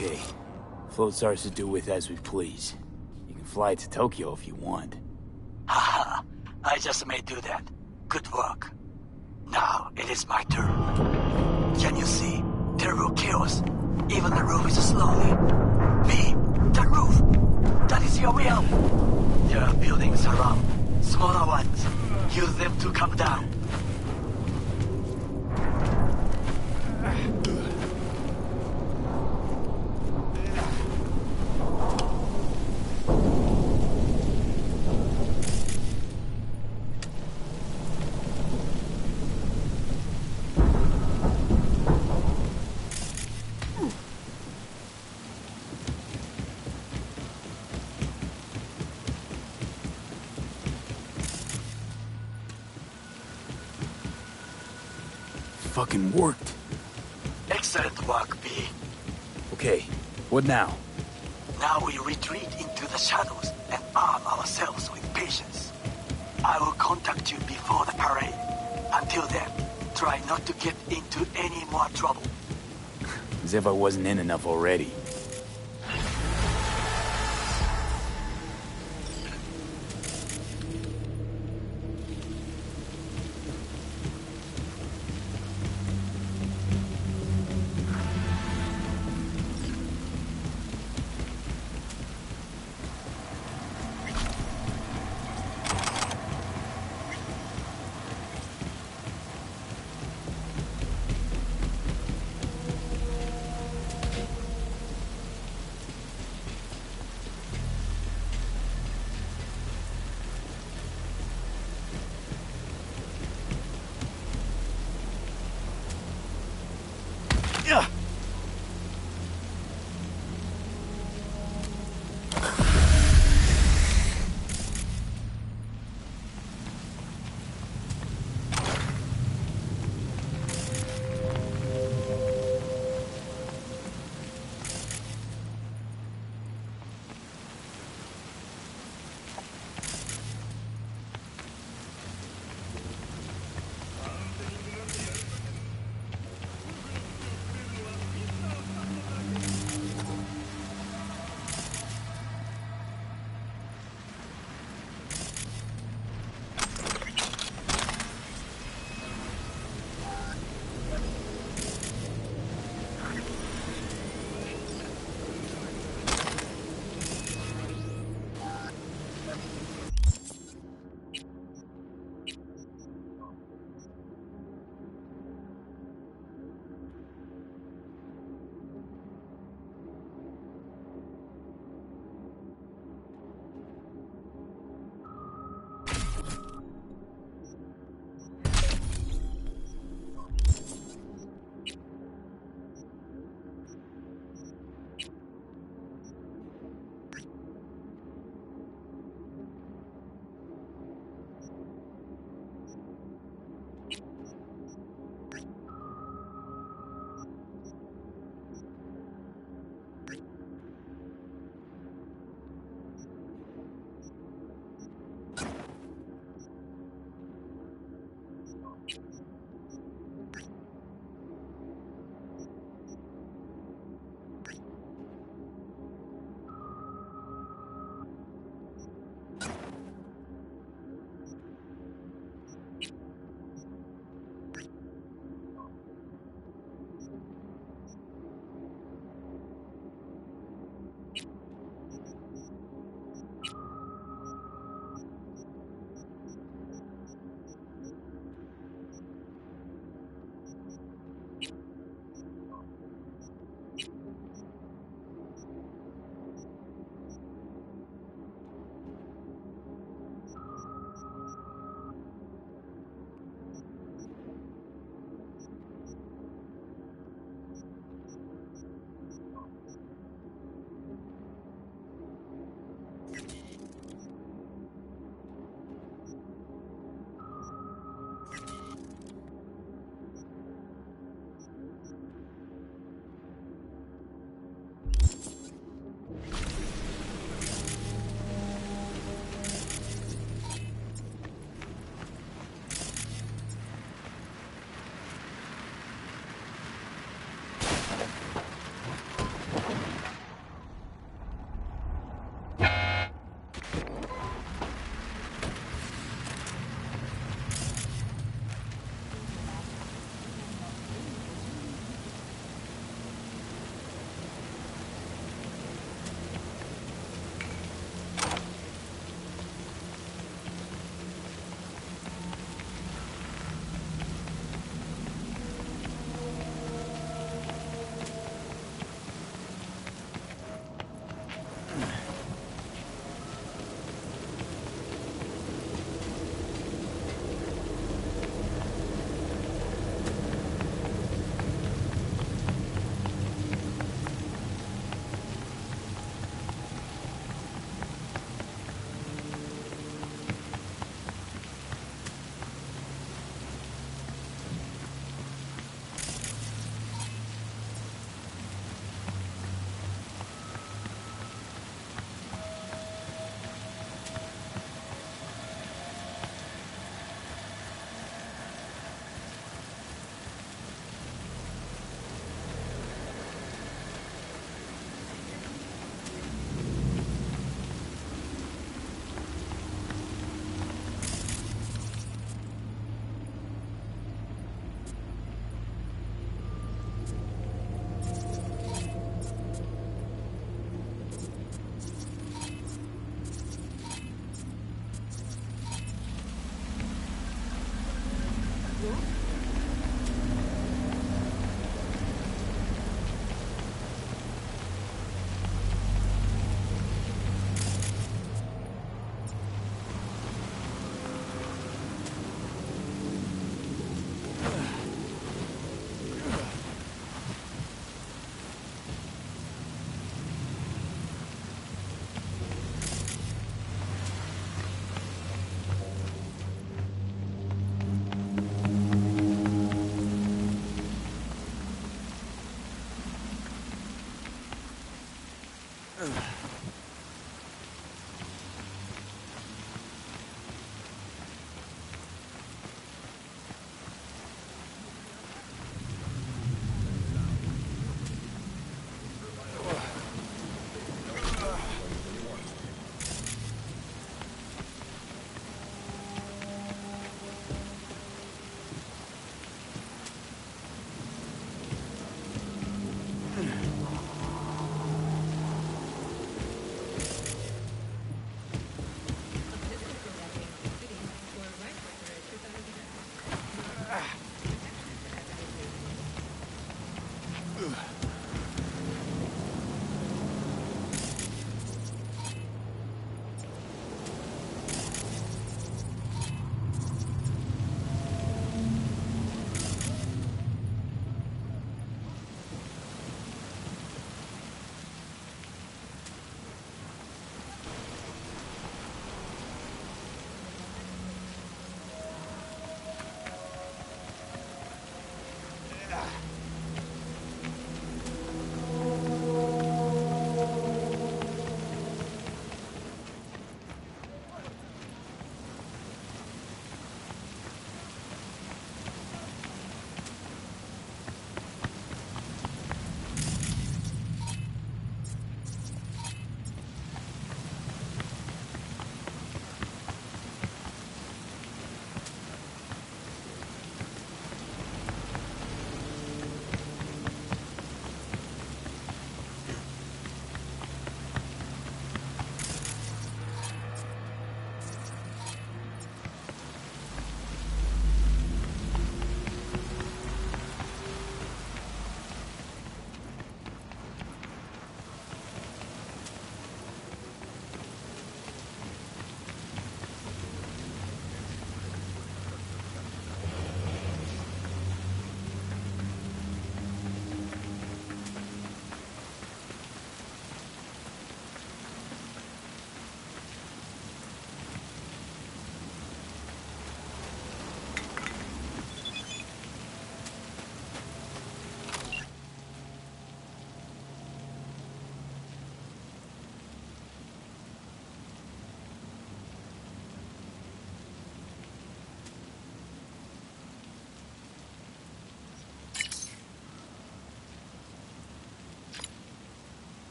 Okay. Float's ours to do with as we please. You can fly to Tokyo if you want. Haha, I just may do that. Good work. Now, it is my turn. Can you see? Terrible chaos. Even the roof is slowly. Me, the roof. That is your will. There are buildings around. Smaller ones. Use them to come down. Fucking worked. Excellent work, B. Okay, what now? Now we retreat into the shadows and arm ourselves with patience. I will contact you before the parade. Until then, try not to get into any more trouble. As if I wasn't in enough already.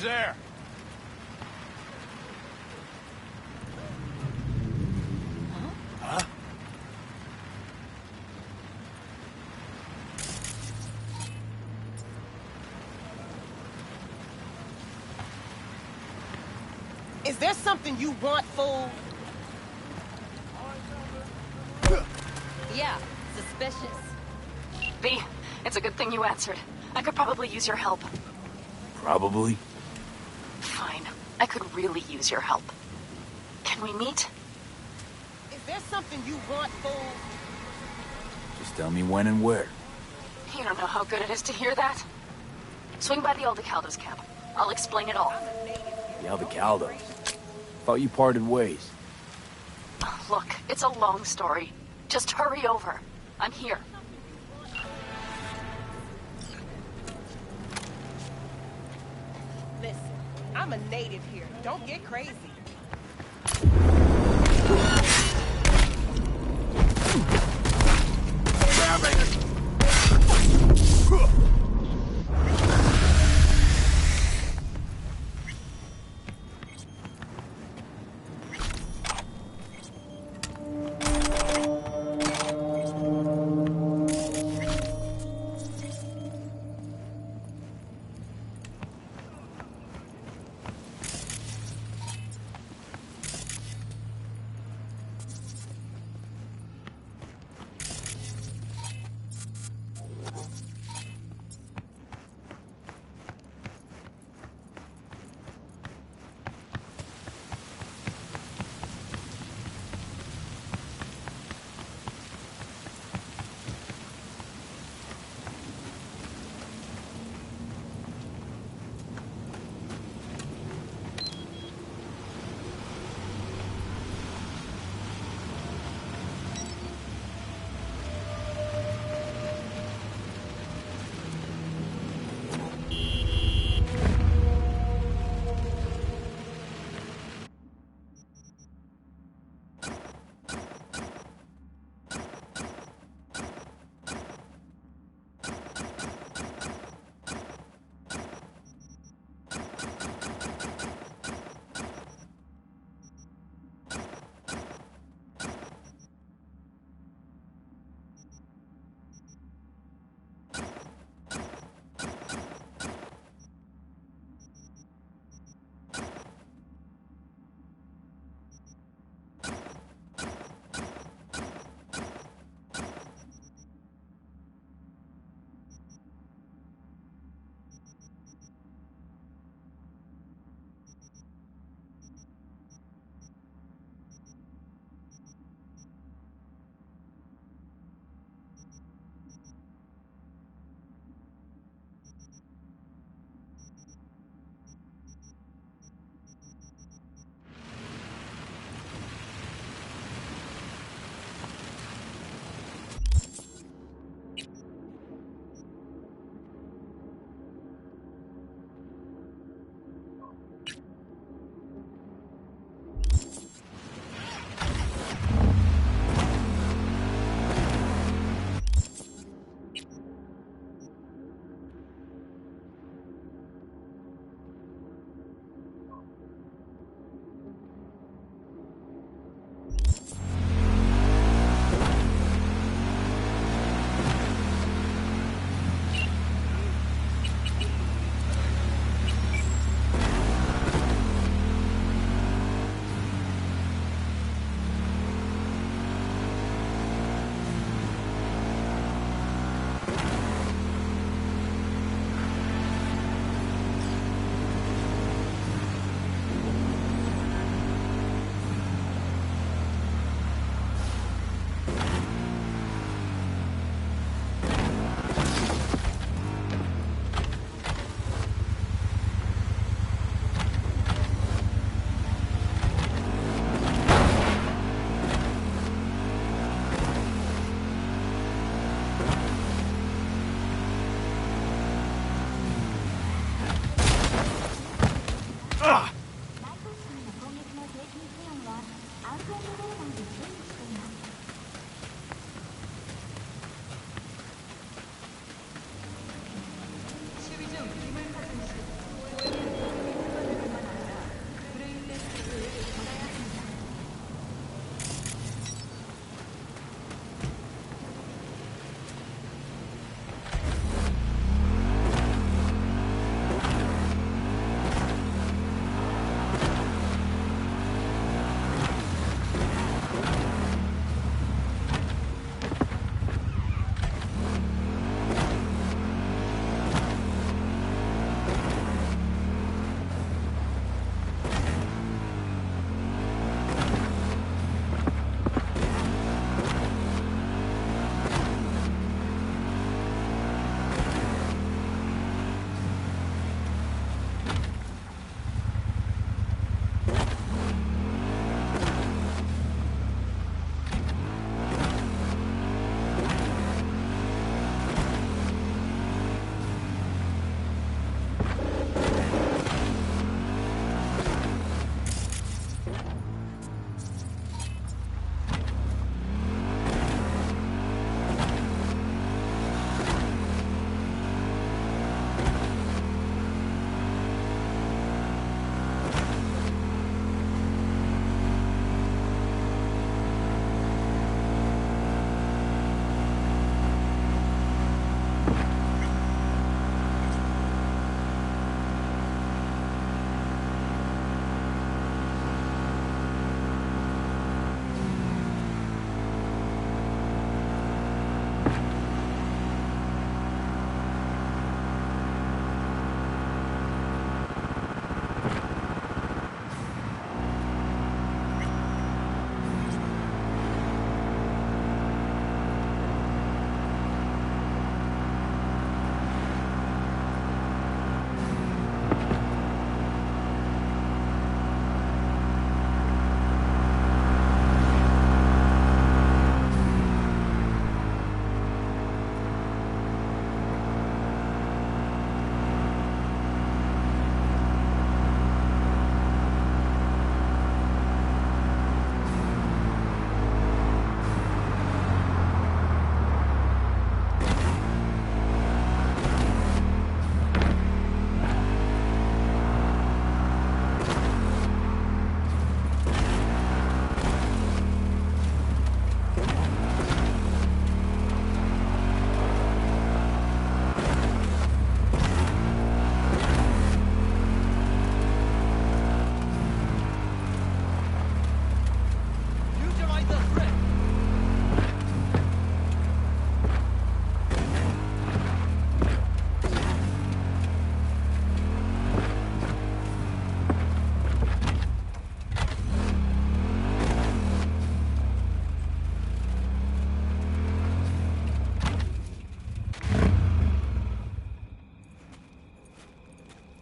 Who's there? Huh? Is there something you want, fool? Yeah, suspicious. V, it's a good thing you answered. I could probably use your help. Probably. Fine. I could really use your help. Can we meet? Is there something you want, fool? Just tell me when and where. You don't know how good it is to hear that. Swing by the Aldecaldo's camp. I'll explain it all. The Aldecaldos. Thought you parted ways. Look, it's a long story. Just hurry over. I'm here. Listen, I'm a native here. Don't get crazy.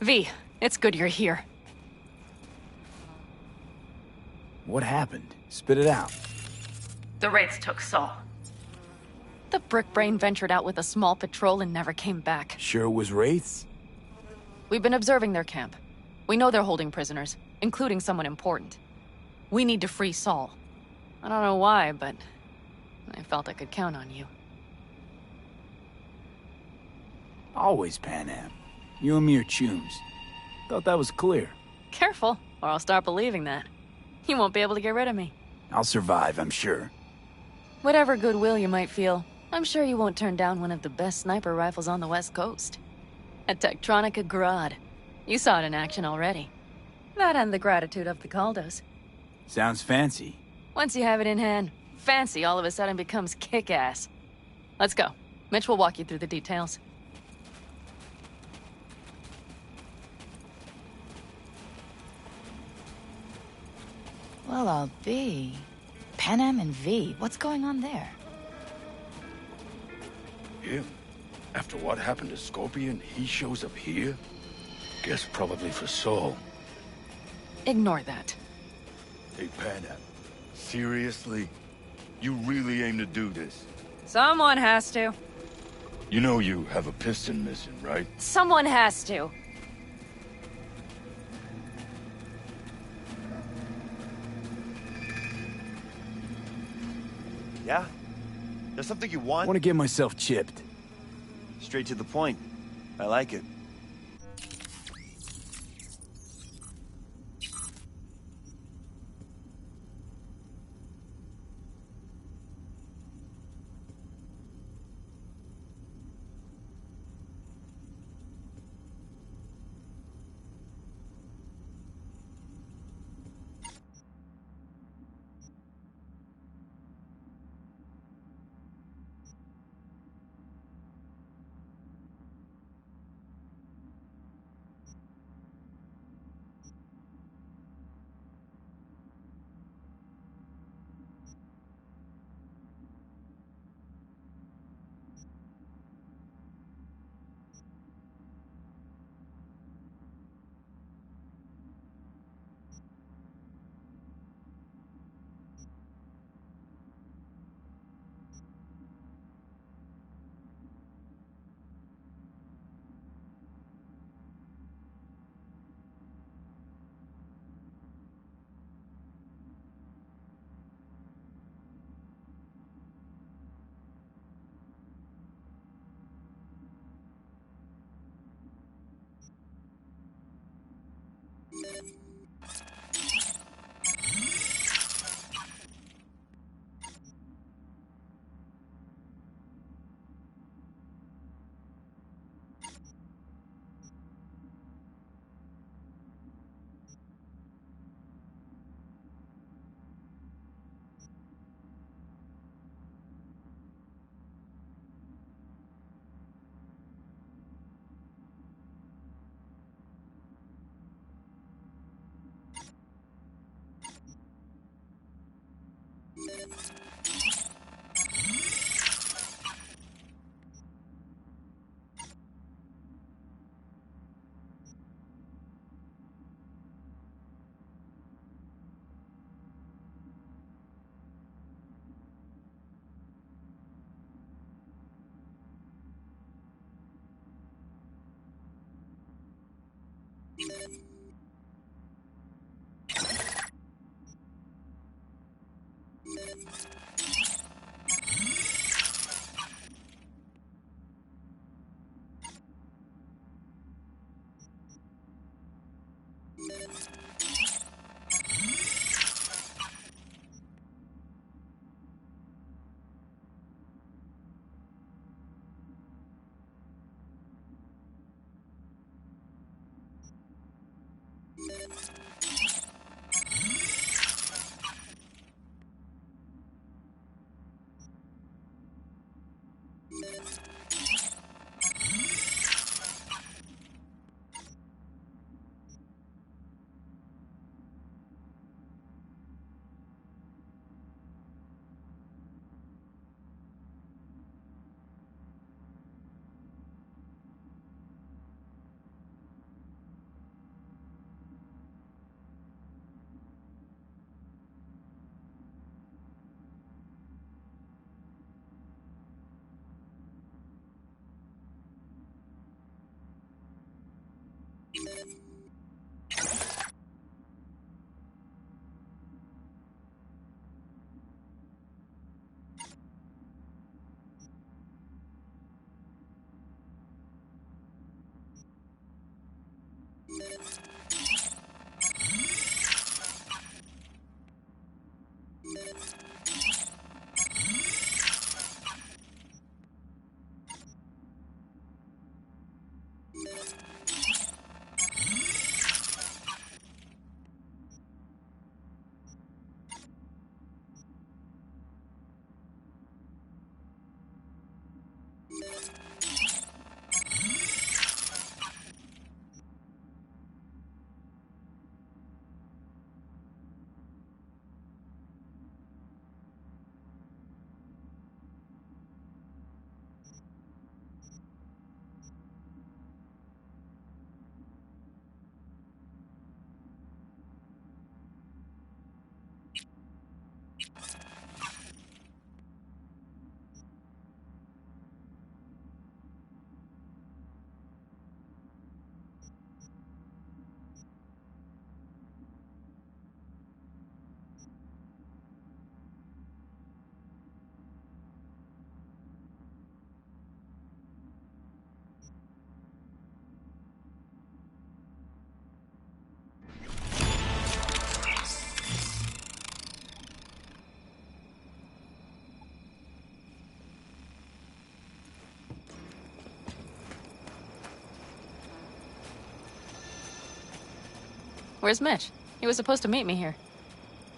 V, it's good you're here. What happened? Spit it out. The Wraiths took Saul. The Brickbrain ventured out with a small patrol and never came back. Sure it was Wraiths? We've been observing their camp. We know they're holding prisoners, including someone important. We need to free Saul. I don't know why, but I felt I could count on you. Always Panam. You and me are chums. Thought that was clear. Careful, or I'll start believing that. You won't be able to get rid of me. I'll survive, I'm sure. Whatever goodwill you might feel, I'm sure you won't turn down one of the best sniper rifles on the West Coast. A Tektronica Grad. You saw it in action already. That and the gratitude of the Caldos. Sounds fancy. Once you have it in hand, fancy all of a sudden becomes kick-ass. Let's go. Mitch will walk you through the details. Well, I'll be. Panam and V, what's going on there? Him? After what happened to Scorpion, he shows up here? Guess probably for Saul. Ignore that. Hey, Panam. Seriously? You really aim to do this? Someone has to. You know you have a piston missing, right? Someone has to. Yeah? There's something you want? I want to get myself chipped. Straight to the point. I like it. Where's Mitch? He was supposed to meet me here.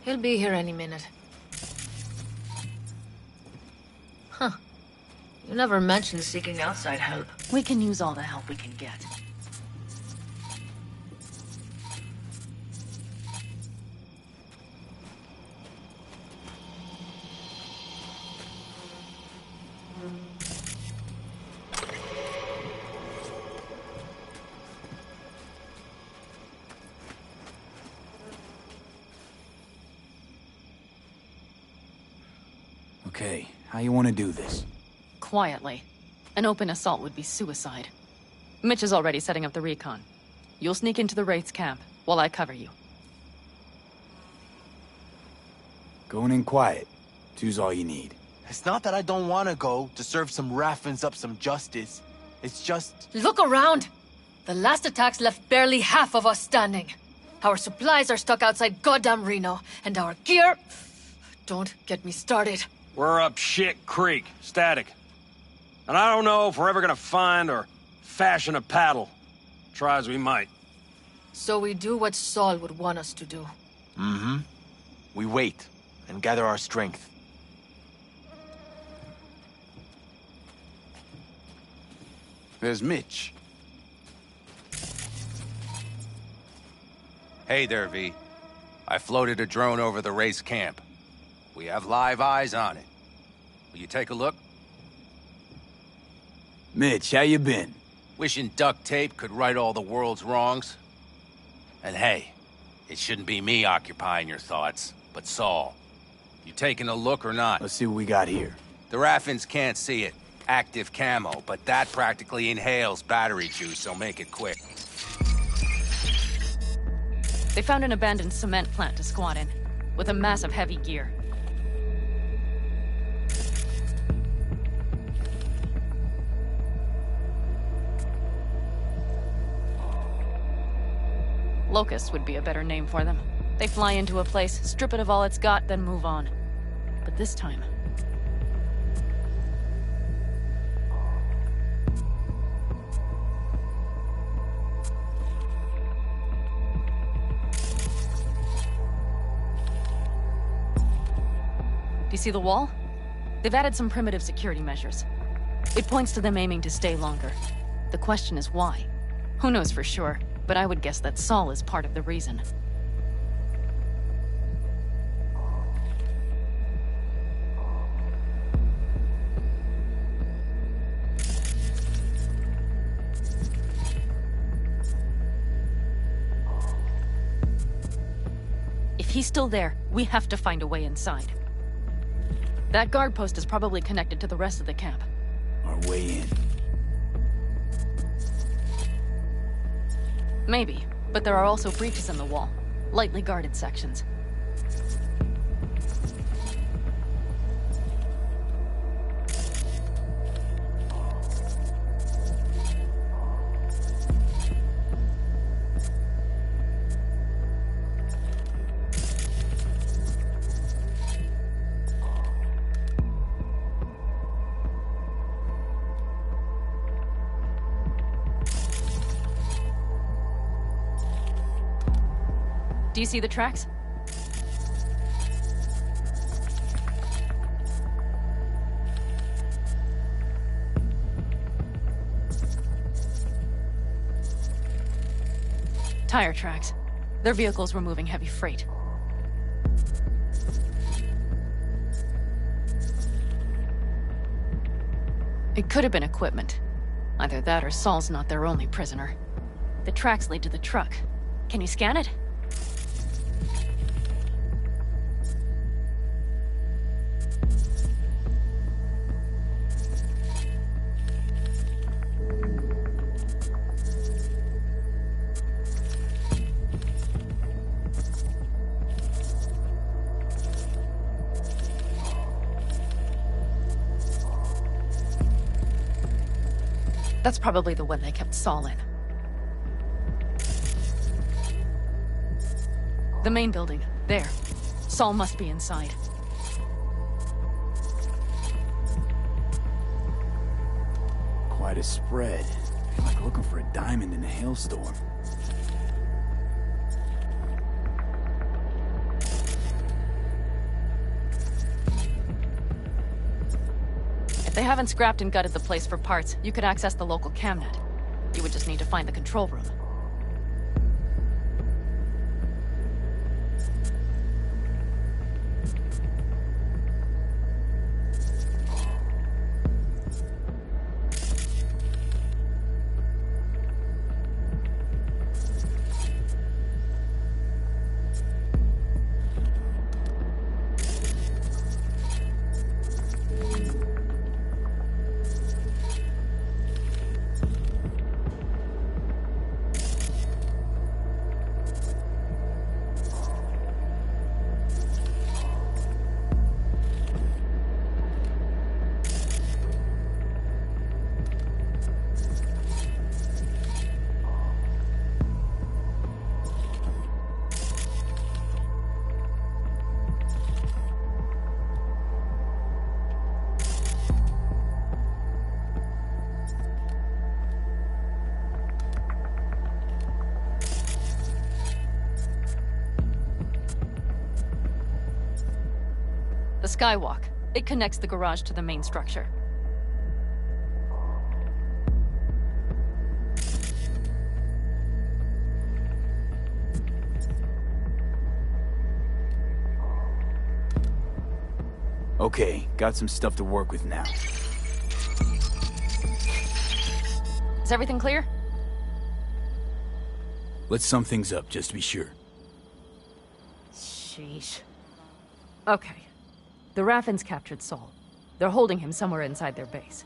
He'll be here any minute. Huh. You never mentioned seeking outside help. We can use all the help we can get. Okay, how you want to do this? Quietly. An open assault would be suicide. Mitch is already setting up the recon. You'll sneak into the Wraith's camp while I cover you. Going in quiet. Two's all you need. It's not that I don't want to go to serve some Raffins up some justice. It's just... Look around! The last attacks left barely half of us standing. Our supplies are stuck outside goddamn Reno, and our gear... Don't get me started. We're up shit creek, static. And I don't know if we're ever gonna find or fashion a paddle. Try as we might. So we do what Saul would want us to do. Mm-hmm. We wait and gather our strength. There's Mitch. Hey there, V. I floated a drone over the race camp. We have live eyes on it. Will you take a look? Mitch, how you been? Wishing duct tape could right all the world's wrongs. And hey, it shouldn't be me occupying your thoughts, but Saul. You taking a look or not? Let's see what we got here. The Raffins can't see it. Active camo, but that practically inhales battery juice, so make it quick. They found an abandoned cement plant to squat in, with a massive heavy gear. Locusts would be a better name for them. They fly into a place, strip it of all it's got, then move on. But this time... Do you see the wall? They've added some primitive security measures. It points to them aiming to stay longer. The question is why? Who knows for sure, but I would guess that Saul is part of the reason. If he's still there, we have to find a way inside. That guard post is probably connected to the rest of the camp. Our way in. Maybe, but there are also breaches in the wall. Lightly guarded sections. Do you see the tracks? Tire tracks. Their vehicles were moving heavy freight. It could have been equipment. Either that or Saul's not their only prisoner. The tracks lead to the truck. Can you scan it? That's probably the one they kept Saul in. The main building. There. Saul must be inside. Quite a spread. Like looking for a diamond in a hailstorm. If they haven't scrapped and gutted the place for parts, you could access the local camnet. You would just need to find the control room. The skywalk. It connects the garage to the main structure. Okay, got some stuff to work with now. Is everything clear? Let's sum things up, just to be sure. Sheesh. Okay. The Raffins captured Saul. They're holding him somewhere inside their base.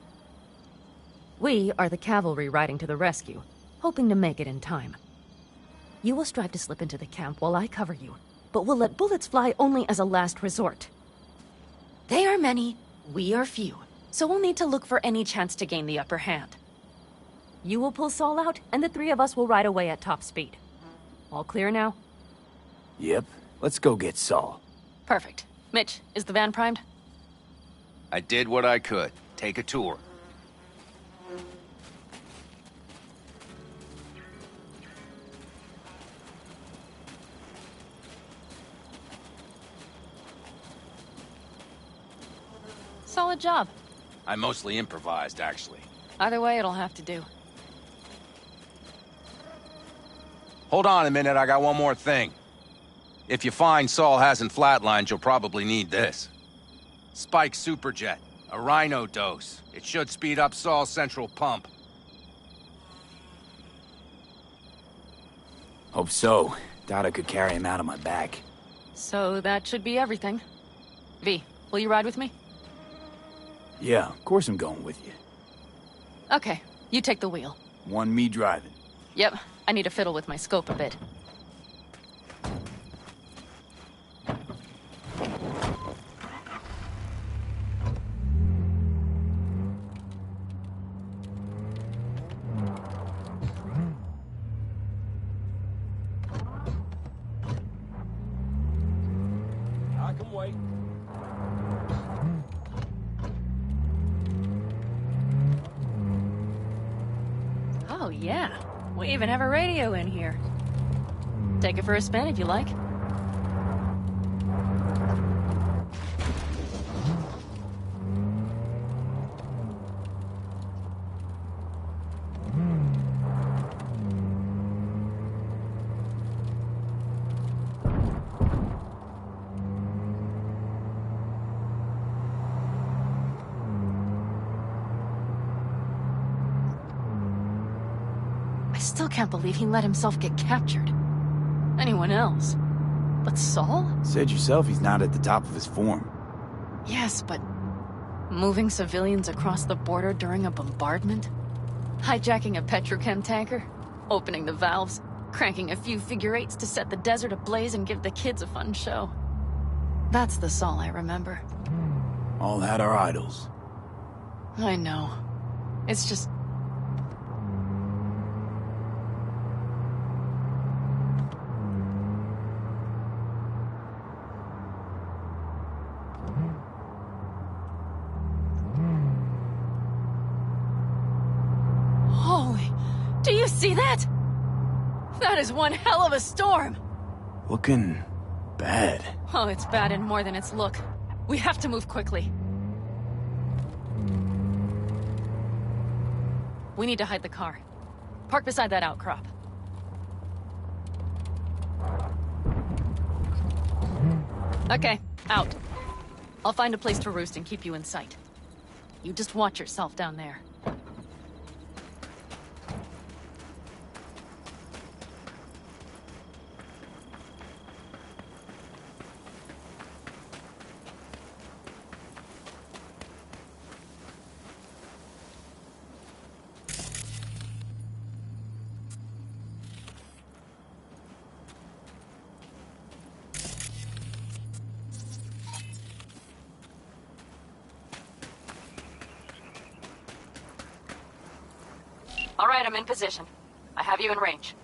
We are the cavalry riding to the rescue, hoping to make it in time. You will strive to slip into the camp while I cover you, but we'll let bullets fly only as a last resort. They are many, we are few, so we'll need to look for any chance to gain the upper hand. You will pull Saul out, and the three of us will ride away at top speed. All clear now? Yep, let's go get Saul. Perfect. Mitch, is the van primed? I did what I could. Take a tour. Solid job. I mostly improvised, actually. Either way, it'll have to do. Hold on a minute, I got one more thing. If you find Saul hasn't flatlined, you'll probably need this. Spike Superjet, a Rhino dose. It should speed up Saul's central pump. Hope so. Doubt I could carry him out on my back. So that should be everything. V, will you ride with me? Yeah, of course I'm going with you. Okay, you take the wheel. One me driving. Yep, I need to fiddle with my scope a bit. I can wait. Oh yeah, we even have a radio in here. Take it for a spin if you like. I still can't believe he let himself get captured. Anyone else? But Saul? Said yourself he's not at the top of his form. Yes, but moving civilians across the border during a bombardment? Hijacking a petrochem tanker? Opening the valves? Cranking a few figure eights to set the desert ablaze and give the kids a fun show? That's the Saul I remember. All had our idols. I know. It's just... Holy... Do you see that? That is one hell of a storm! Looking... bad. Oh, it's bad in more than its look. We have to move quickly. We need to hide the car. Park beside that outcrop. Okay, out. I'll find a place to roost and keep you in sight. You just watch yourself down there. All right, I'm in position. I have you in range.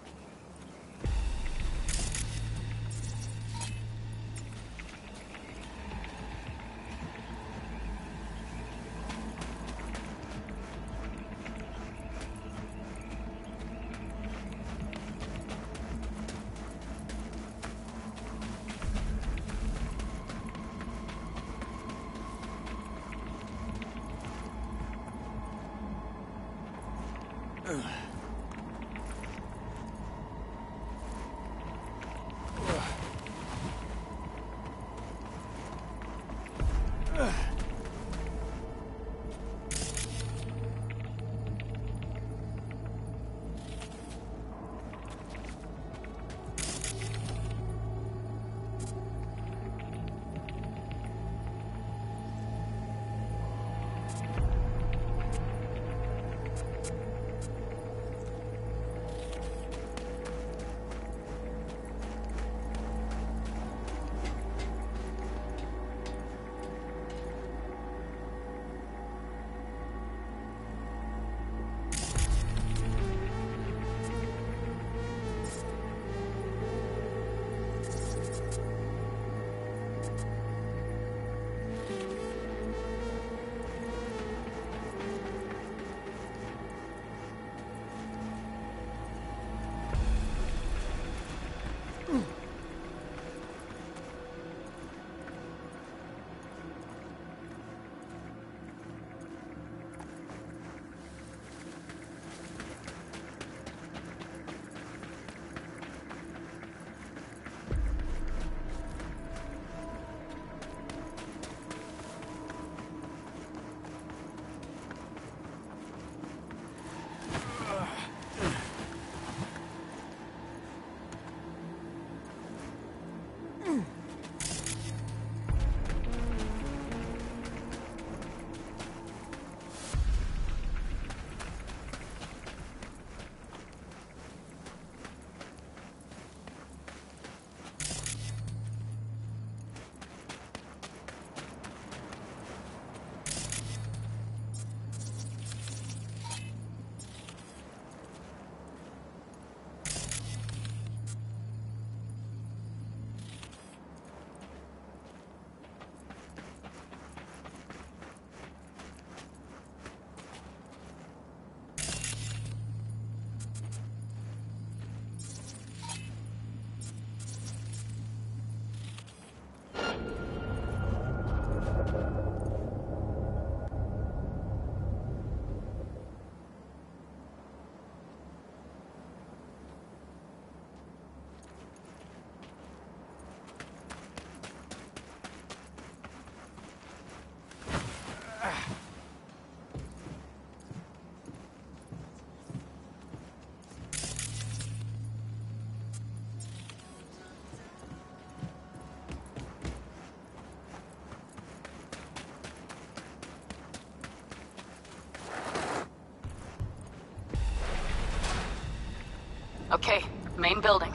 Okay, main building.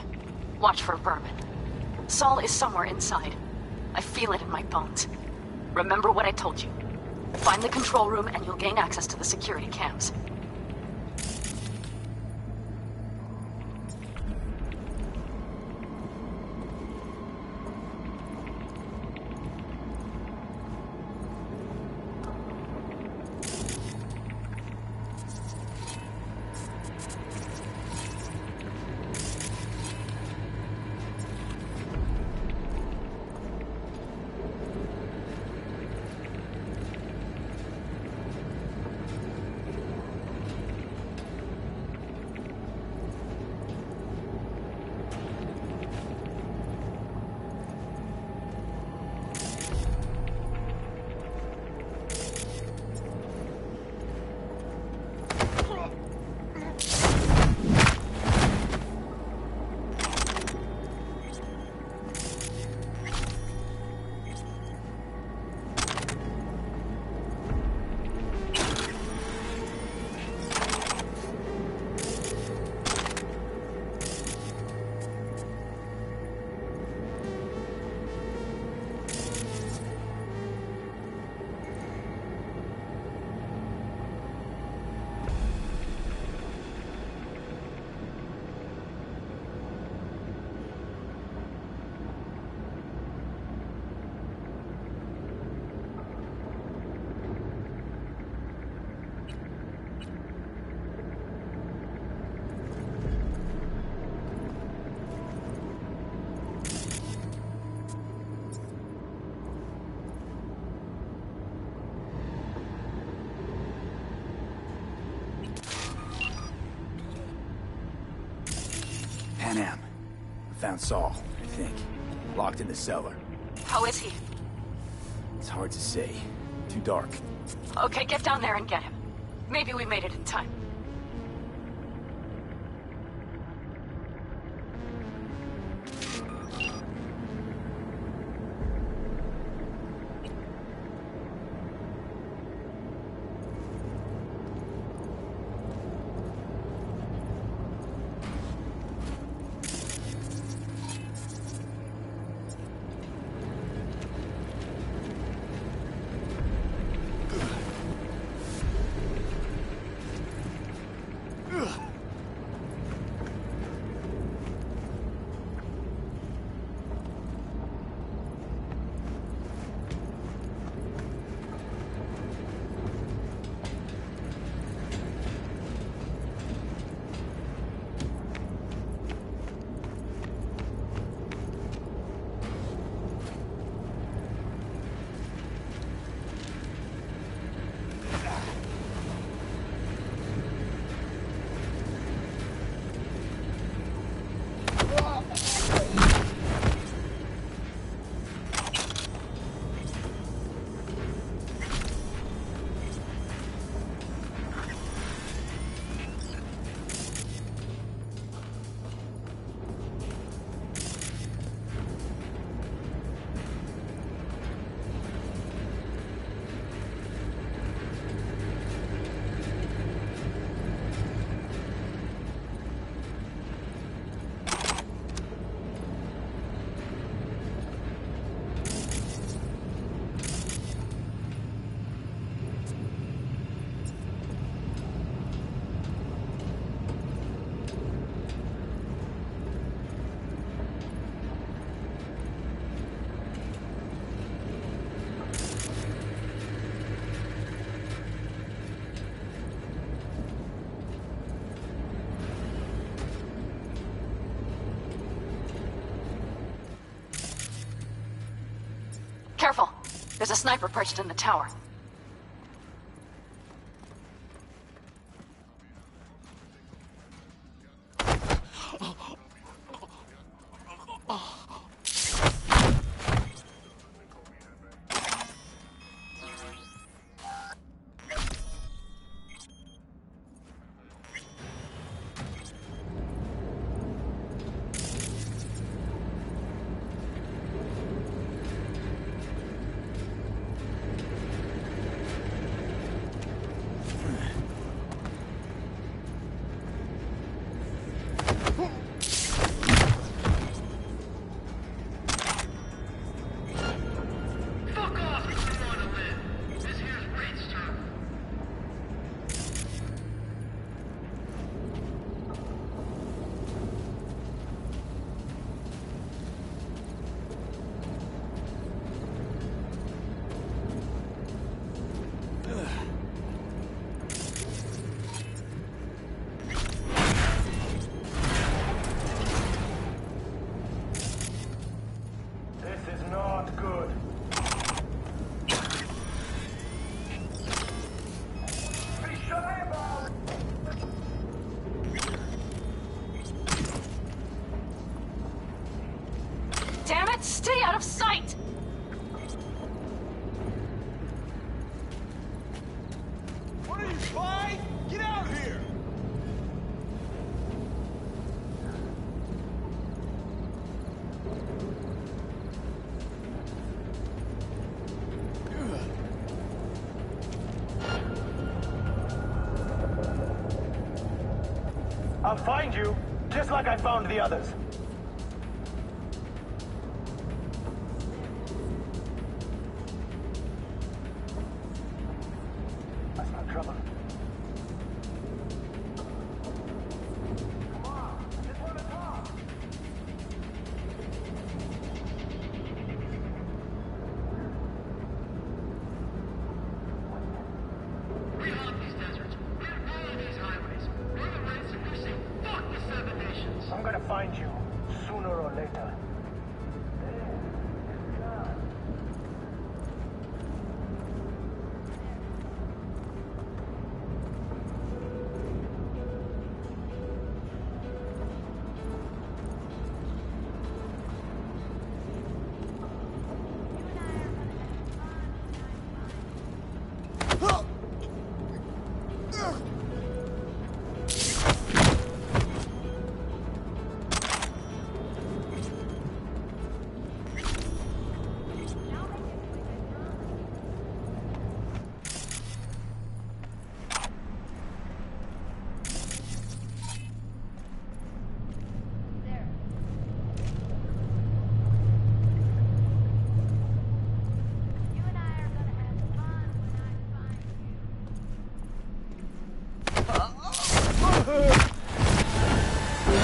Watch for vermin. Saul is somewhere inside. I feel it in my bones. Remember what I told you. Find the control room and you'll gain access to the security cams. Panam. I found Saul, I think. Locked in the cellar. How is he? It's hard to say. Too dark. Okay, get down there and get him. Maybe we made it in time. Careful. There's a sniper perched in the tower. Damn it, stay out of sight! What are you, spy? Get out here! I'll find you, just like I found the others. That's not trouble. I'm gonna find you, sooner or later.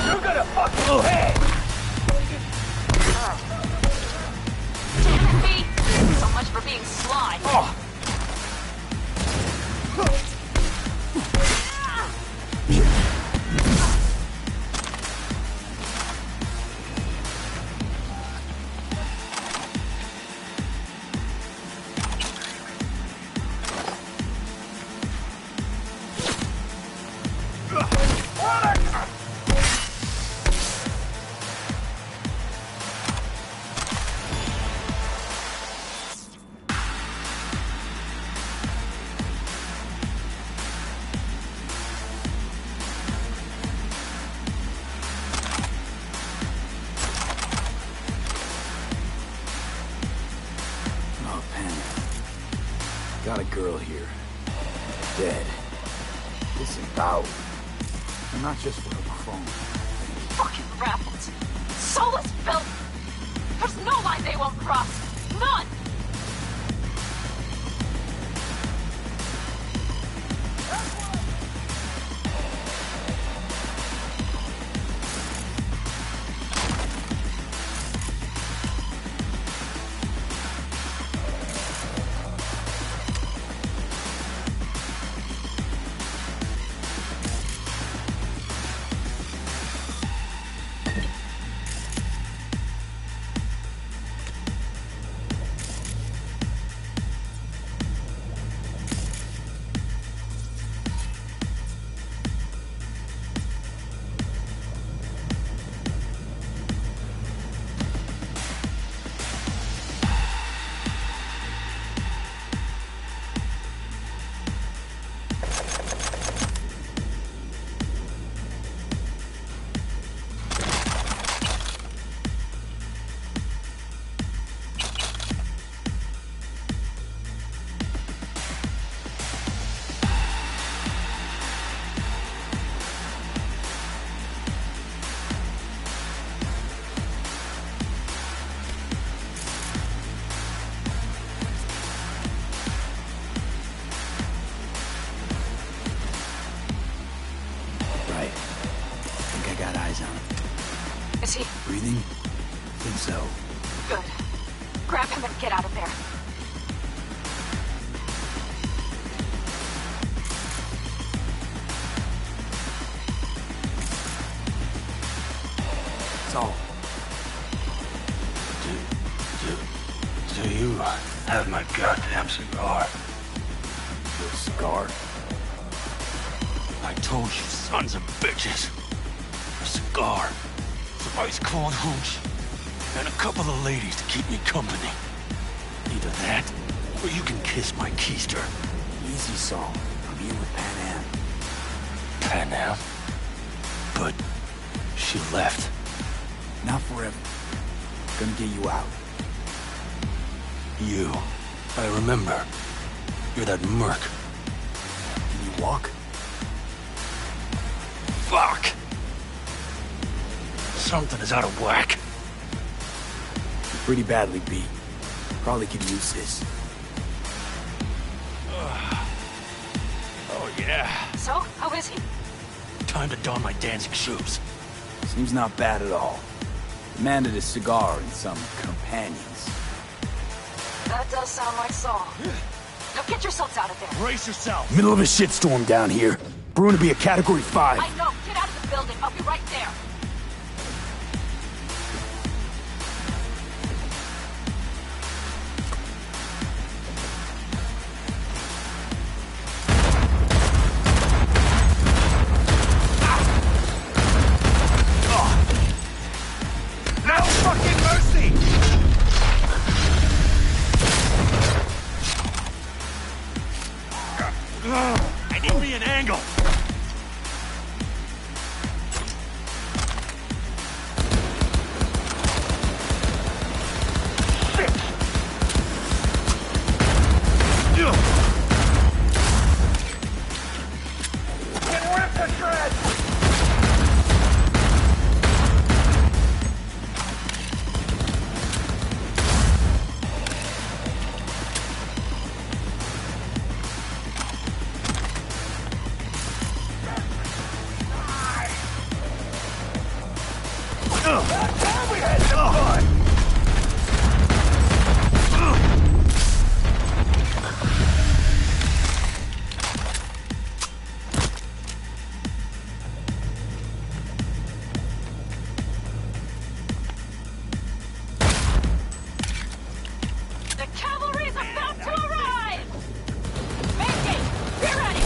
You're gonna fucking pay! Damn it, Pete! So much for being sly. Got a girl here. Dead. Disemboweled. And not just for her phone. Fucking rabbits. Soul is built. There's no line they won't cross. None! Is he? Breathing? I think so. Good. Grab him and get out of there. Saul. Do you have my goddamn cigar? Your cigar? I told you, sons of bitches. A cigar, some ice cold hooch, and a couple of ladies to keep me company. Either that, or you can kiss my keister. Easy, Saul. I'm here with Pan Am. Pan Am? But she left. Not forever. Gonna get you out. You. I remember. You're that merc. Can you walk? Fuck! Something is out of whack. You're pretty badly beat. Probably could use this. Oh, yeah. So, how is he? Time to don my dancing shoes. Seems not bad at all. Demanded a cigar and some companions. That does sound like Saul. Now get yourselves out of there. Brace yourself. Middle of a shitstorm down here. Brewing to be a Category 5. I know. Get out of the building. I'll be right there. No fucking mercy! I need me an angle. Get ripped to shreds! We had some fun! The cavalry's about to arrive! Mankey, be ready!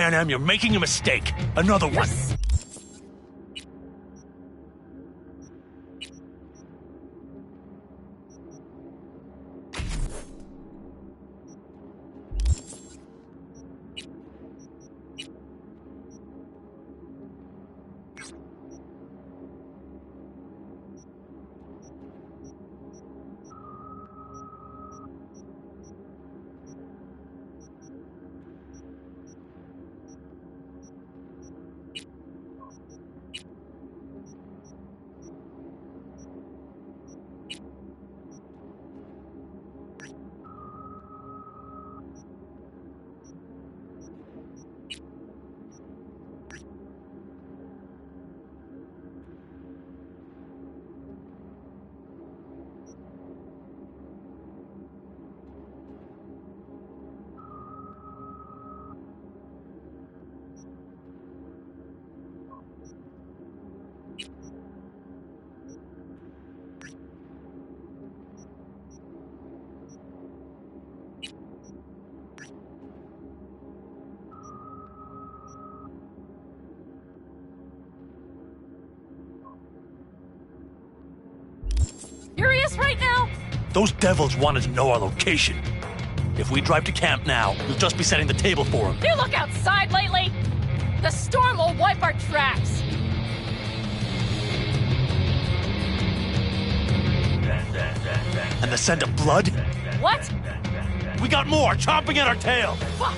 Panam, you're making a mistake. Another one. Furious right now? Those devils wanted to know our location. If we drive to camp now, you'll just be setting the table for them. You look outside lately? The storm will wipe our tracks. And the scent of blood? What? We got more chomping at our tail! Fuck!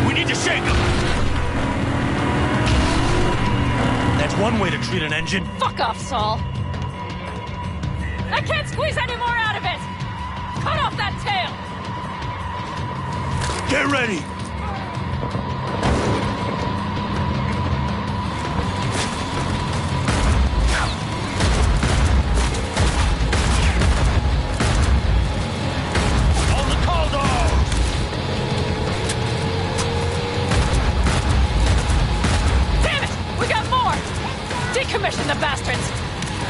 We need to shake them! That's one way to treat an engine. Fuck off, Saul! I can't squeeze any more out of it! Cut off that tail! Get ready! On the call dogs! Damn it! We got more! Decommission the bastards!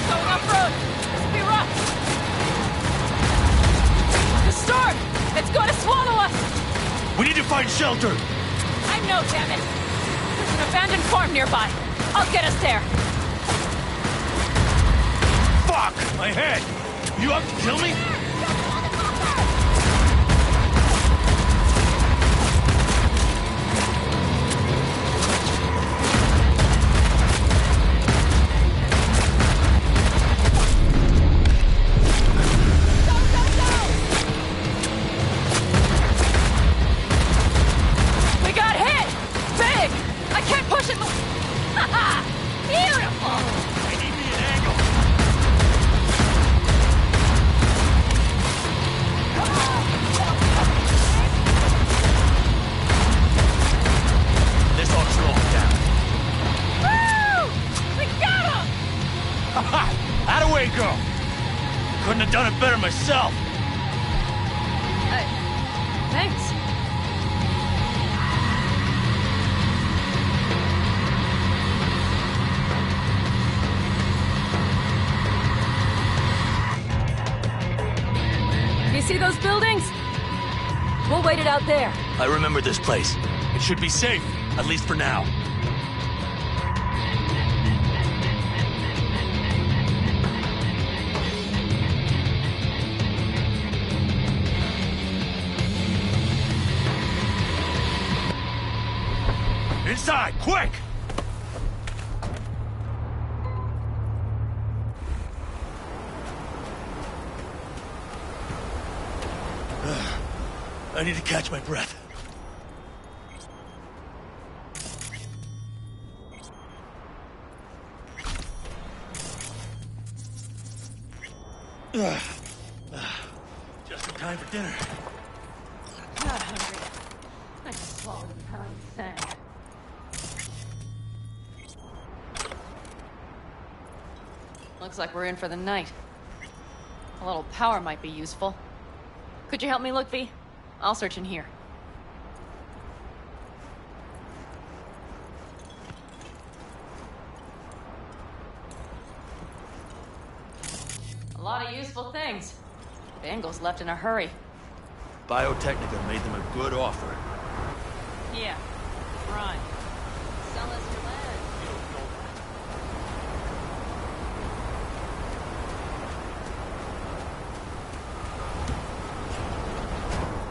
Going off-road! This will be rough! The storm! It's going to swallow us! We need to find shelter! I know, damn it! There's an abandoned farm nearby. I'll get us there. Fuck! My head! You out to kill me? We got hit! Big! I can't push it! Haha! Beautiful! I need me an angle! This ought to slow him down. Woo! We got him! Haha! How'd away go? Couldn't have done it better myself. Thanks. You see those buildings? We'll wait it out there. I remember this place. It should be safe, at least for now. Inside, quick! I need to catch my breath. Just in time for dinner. Not hungry. I just swallowed a pound of sand. Looks like we're in for the night. A little power might be useful. Could you help me look, V? I'll search in here. A lot of useful things. Bangles left in a hurry. Biotechnica made them a good offer. Yeah. Right. Sell us your land.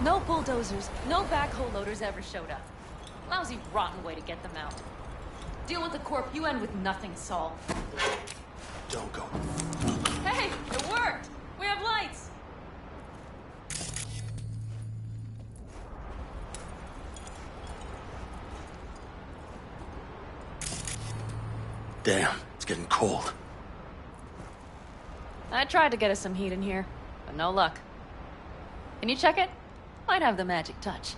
No bulldozers, no backhoe loaders ever showed up. Lousy, rotten way to get them out. Deal with the corp, you end with nothing, Saul. Don't go. Hey, it worked! We have lights! Damn, it's getting cold. I tried to get us some heat in here, but no luck. Can you check it? Might have the magic touch.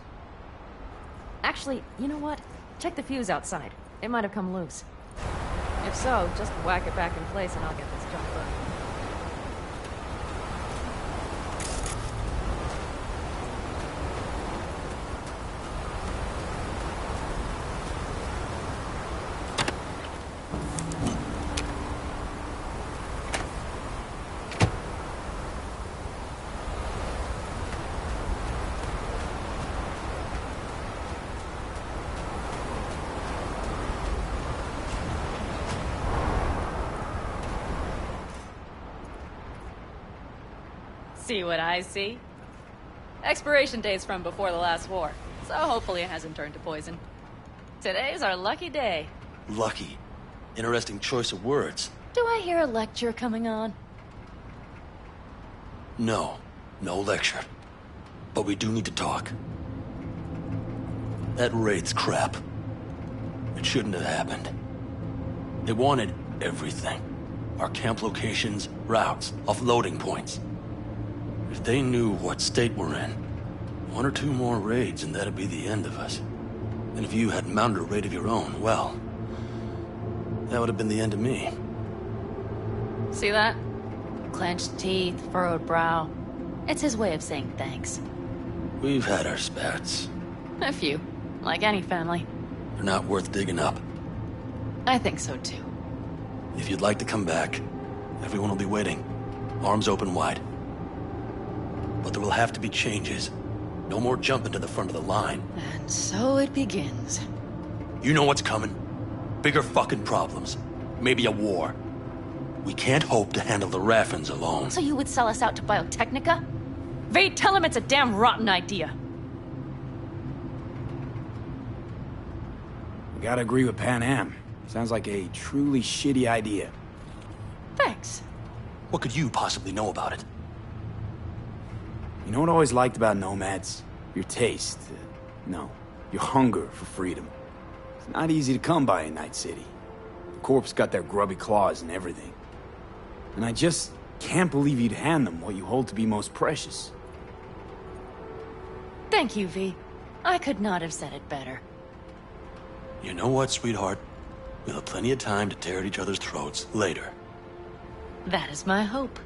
Actually, you know what? Check the fuse outside. It might have come loose. If so, just whack it back in place and I'll get this job done. See what I see? Expiration date's from before the last war, so hopefully it hasn't turned to poison. Today's our lucky day. Lucky. Interesting choice of words. Do I hear a lecture coming on? No. No lecture. But we do need to talk. That raid's crap. It shouldn't have happened. They wanted everything. Our camp locations, routes, offloading points. If they knew what state we're in, 1 or 2 more raids and that'd be the end of us. And if you had mounted a raid of your own, well, that would have been the end of me. See that? Clenched teeth, furrowed brow. It's his way of saying thanks. We've had our spats. A few, like any family. They're not worth digging up. I think so too. If you'd like to come back, everyone will be waiting. Arms open wide. But there will have to be changes. No more jumping to the front of the line. And so it begins. You know what's coming. Bigger fucking problems. Maybe a war. We can't hope to handle the Raffens alone. So you would sell us out to Biotechnica? Vade, tell him it's a damn rotten idea. We gotta agree with Pan Am. Sounds like a truly shitty idea. Thanks. What could you possibly know about it? You know what I always liked about nomads? Your taste. No, your hunger for freedom. It's not easy to come by in Night City. The Corps got their grubby claws and everything. And I just can't believe you'd hand them what you hold to be most precious. Thank you, V. I could not have said it better. You know what, sweetheart? We'll have plenty of time to tear at each other's throats later. That is my hope.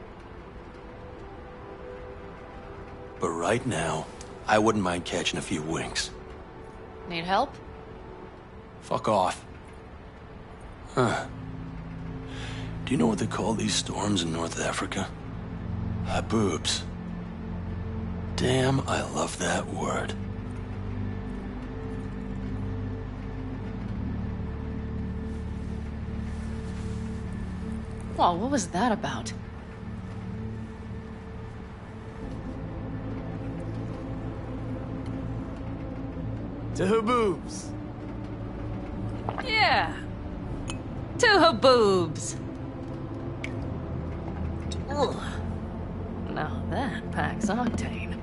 But right now, I wouldn't mind catching a few winks. Need help? Fuck off. Huh. Do you know what they call these storms in North Africa? Haboobs. Damn, I love that word. Well, what was that about? To Haboobs. Yeah. To Haboobs. Ugh. Now that packs octane.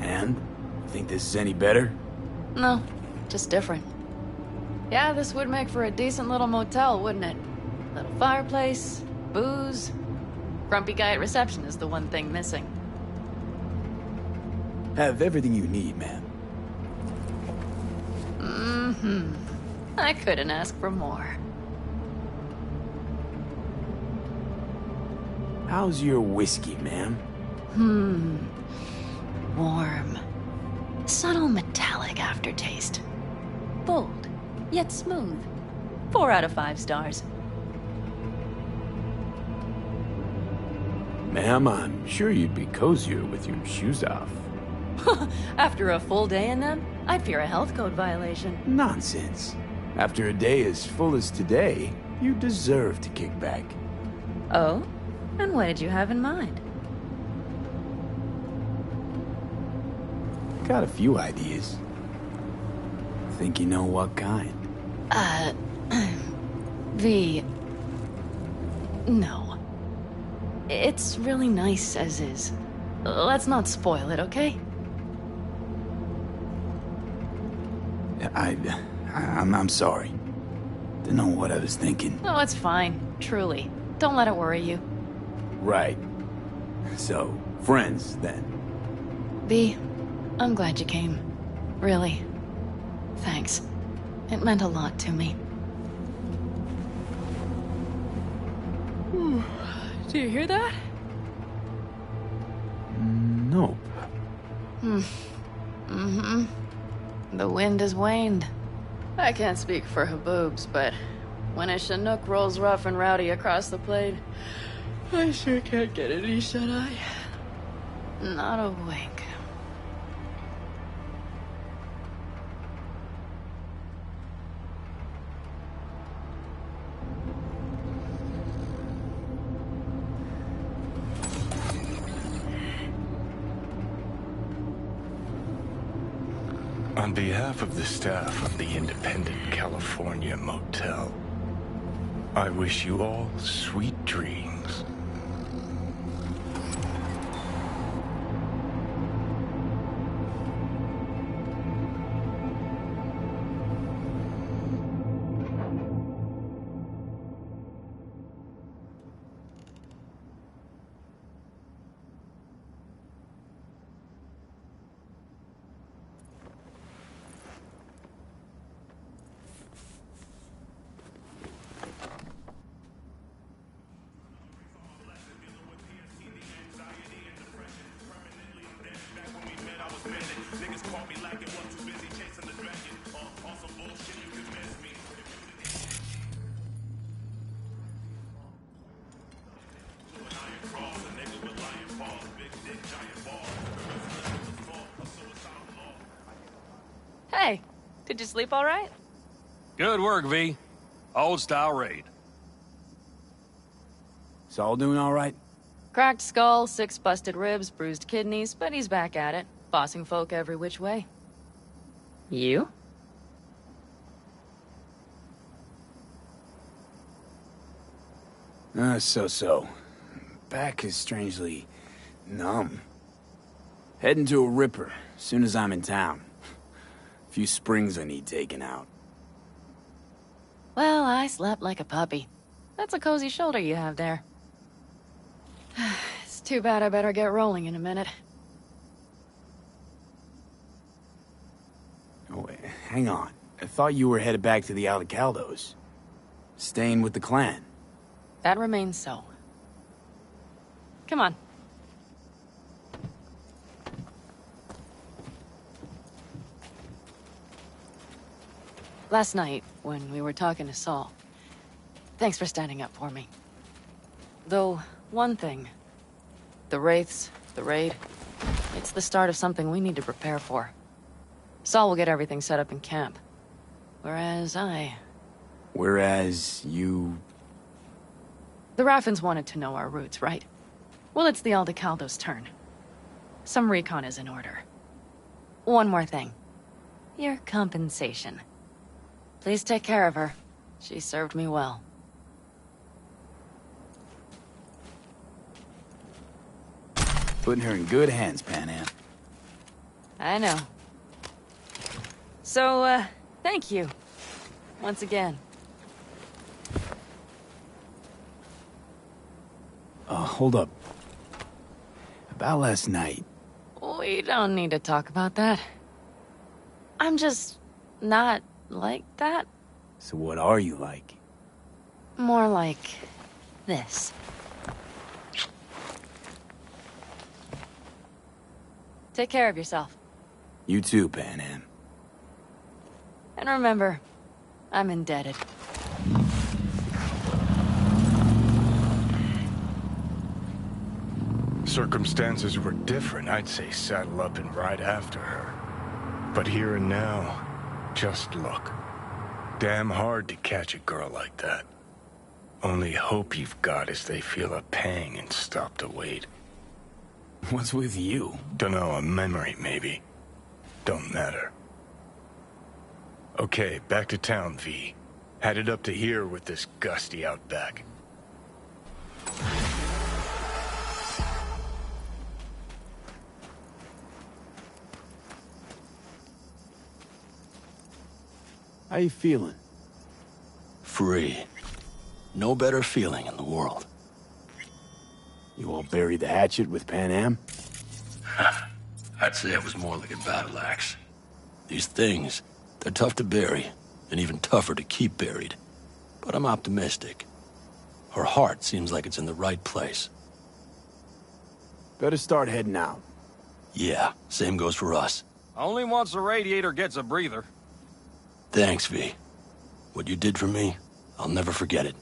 And? Think this is any better? No, just different. Yeah, this would make for a decent little motel, wouldn't it? Little fireplace, booze. Grumpy guy at reception is the one thing missing. Have everything you need, man. Mm-hmm. I couldn't ask for more. How's your whiskey, ma'am? Warm. Subtle metallic aftertaste. Bold, yet smooth. 4 out of 5 stars. Ma'am, I'm sure you'd be cozier with your shoes off. After a full day in them, I'd fear a health code violation. Nonsense. After a day as full as today, you deserve to kick back. Oh? And what did you have in mind? Got a few ideas. Think you know what kind? V... No. It's really nice as is. Let's not spoil it, okay? I'm sorry. Didn't know what I was thinking. Oh, it's fine. Truly. Don't let it worry you. Right. So, friends, then. V, I'm glad you came. Really. Thanks. It meant a lot to me. Do you hear that? Nope. Mm-hmm. The wind has waned. I can't speak for Haboobs, but when a Chinook rolls rough and rowdy across the plain, I sure can't get any shut-eye. Not a wink. On behalf of the staff of the Independent California Motel, I wish you all sweet dreams. Hey, did you sleep all right? Good work, V. Old-style raid. Saul doing all right? Cracked skull, 6 busted ribs, bruised kidneys, but he's back at it, bossing folk every which way. You? So. Back is strangely numb. Heading to a ripper, soon as I'm in town. Few springs I need taken out. Well, I slept like a puppy. That's a cozy shoulder you have there. It's too bad I better get rolling in a minute. Oh, wait, hang on. I thought you were headed back to the Aldecaldos. Staying with the clan. That remains so. Come on. Last night, when we were talking to Saul, thanks for standing up for me. Though, one thing. The Wraiths, the raid, it's the start of something we need to prepare for. Saul will get everything set up in camp. Whereas you... The Raffins wanted to know our routes, right? Well, it's the Aldecaldos' turn. Some recon is in order. One more thing. Your compensation. Please take care of her. She served me well. Putting her in good hands, Panam. I know. So, thank you. Once again. Hold up. About last night. We don't need to talk about that. I'm just not like that. So what are you like? More like this. Take care of yourself. You too, Panam. And remember, I'm indebted. Circumstances were different, I'd say saddle up and ride after her. But here and now, just look. Damn hard to catch a girl like that. Only hope you've got is they feel a pang and stop to wait. What's with you? Dunno, a memory maybe. Don't matter. Okay, back to town, V. Headed up to here with this gusty outback. How you feeling? Free. No better feeling in the world. You all buried the hatchet with Panam? I'd say it was more like a battle axe. These things, they're tough to bury, and even tougher to keep buried. But I'm optimistic. Her heart seems like it's in the right place. Better start heading out. Yeah, same goes for us. Only once the radiator gets a breather. Thanks, V. What you did for me, I'll never forget it.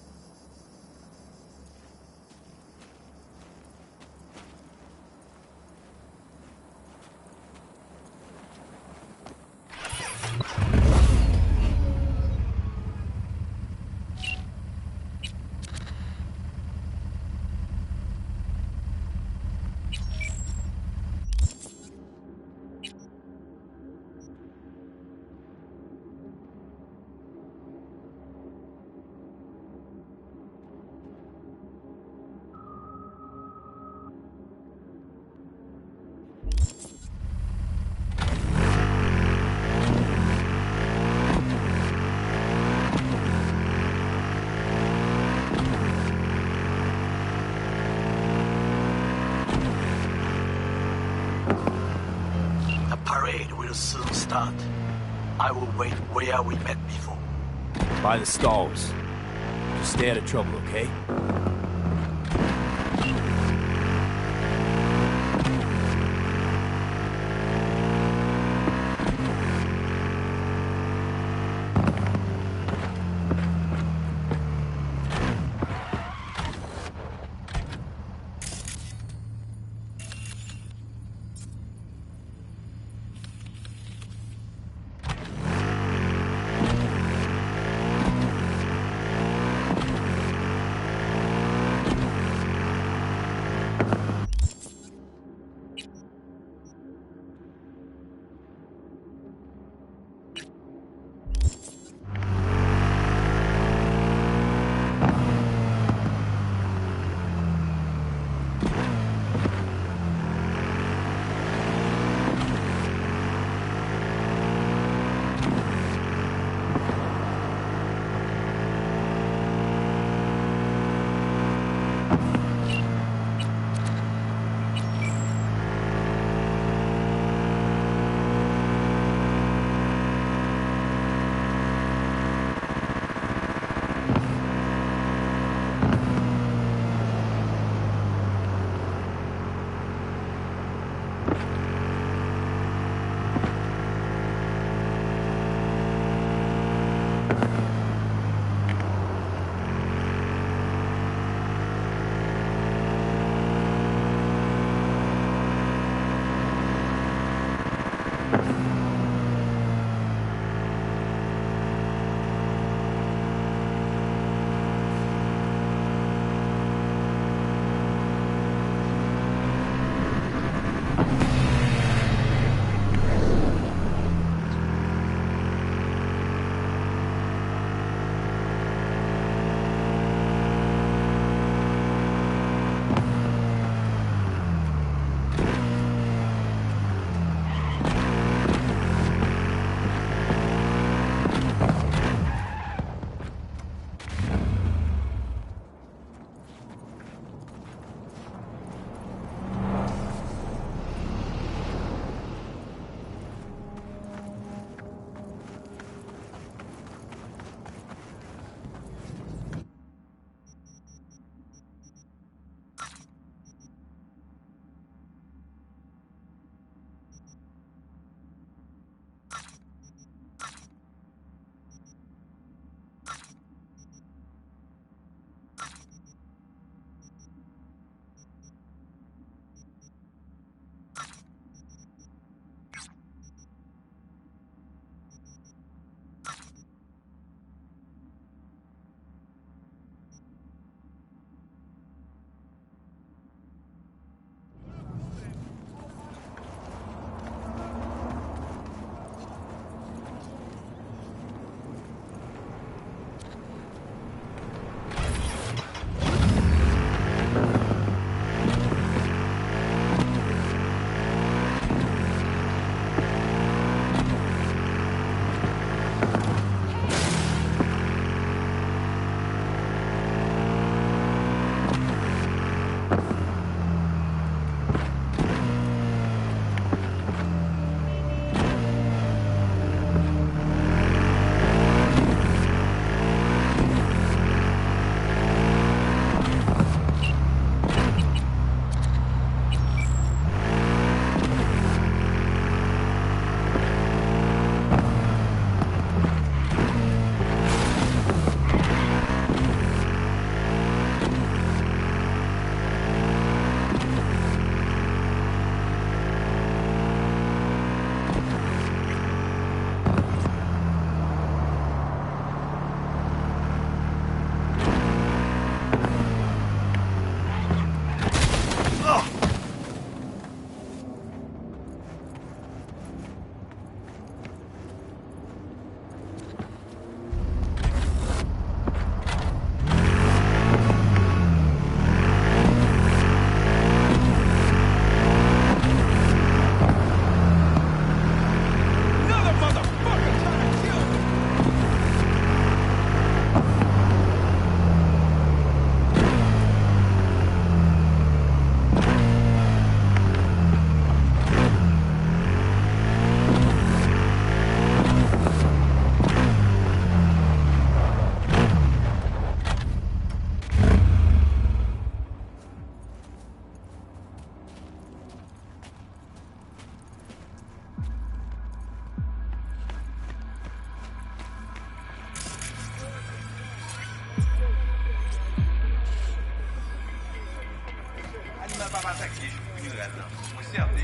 not. I will wait where we met before. By the stalls. Just stay out of trouble, okay? 结局不预言呢？我想的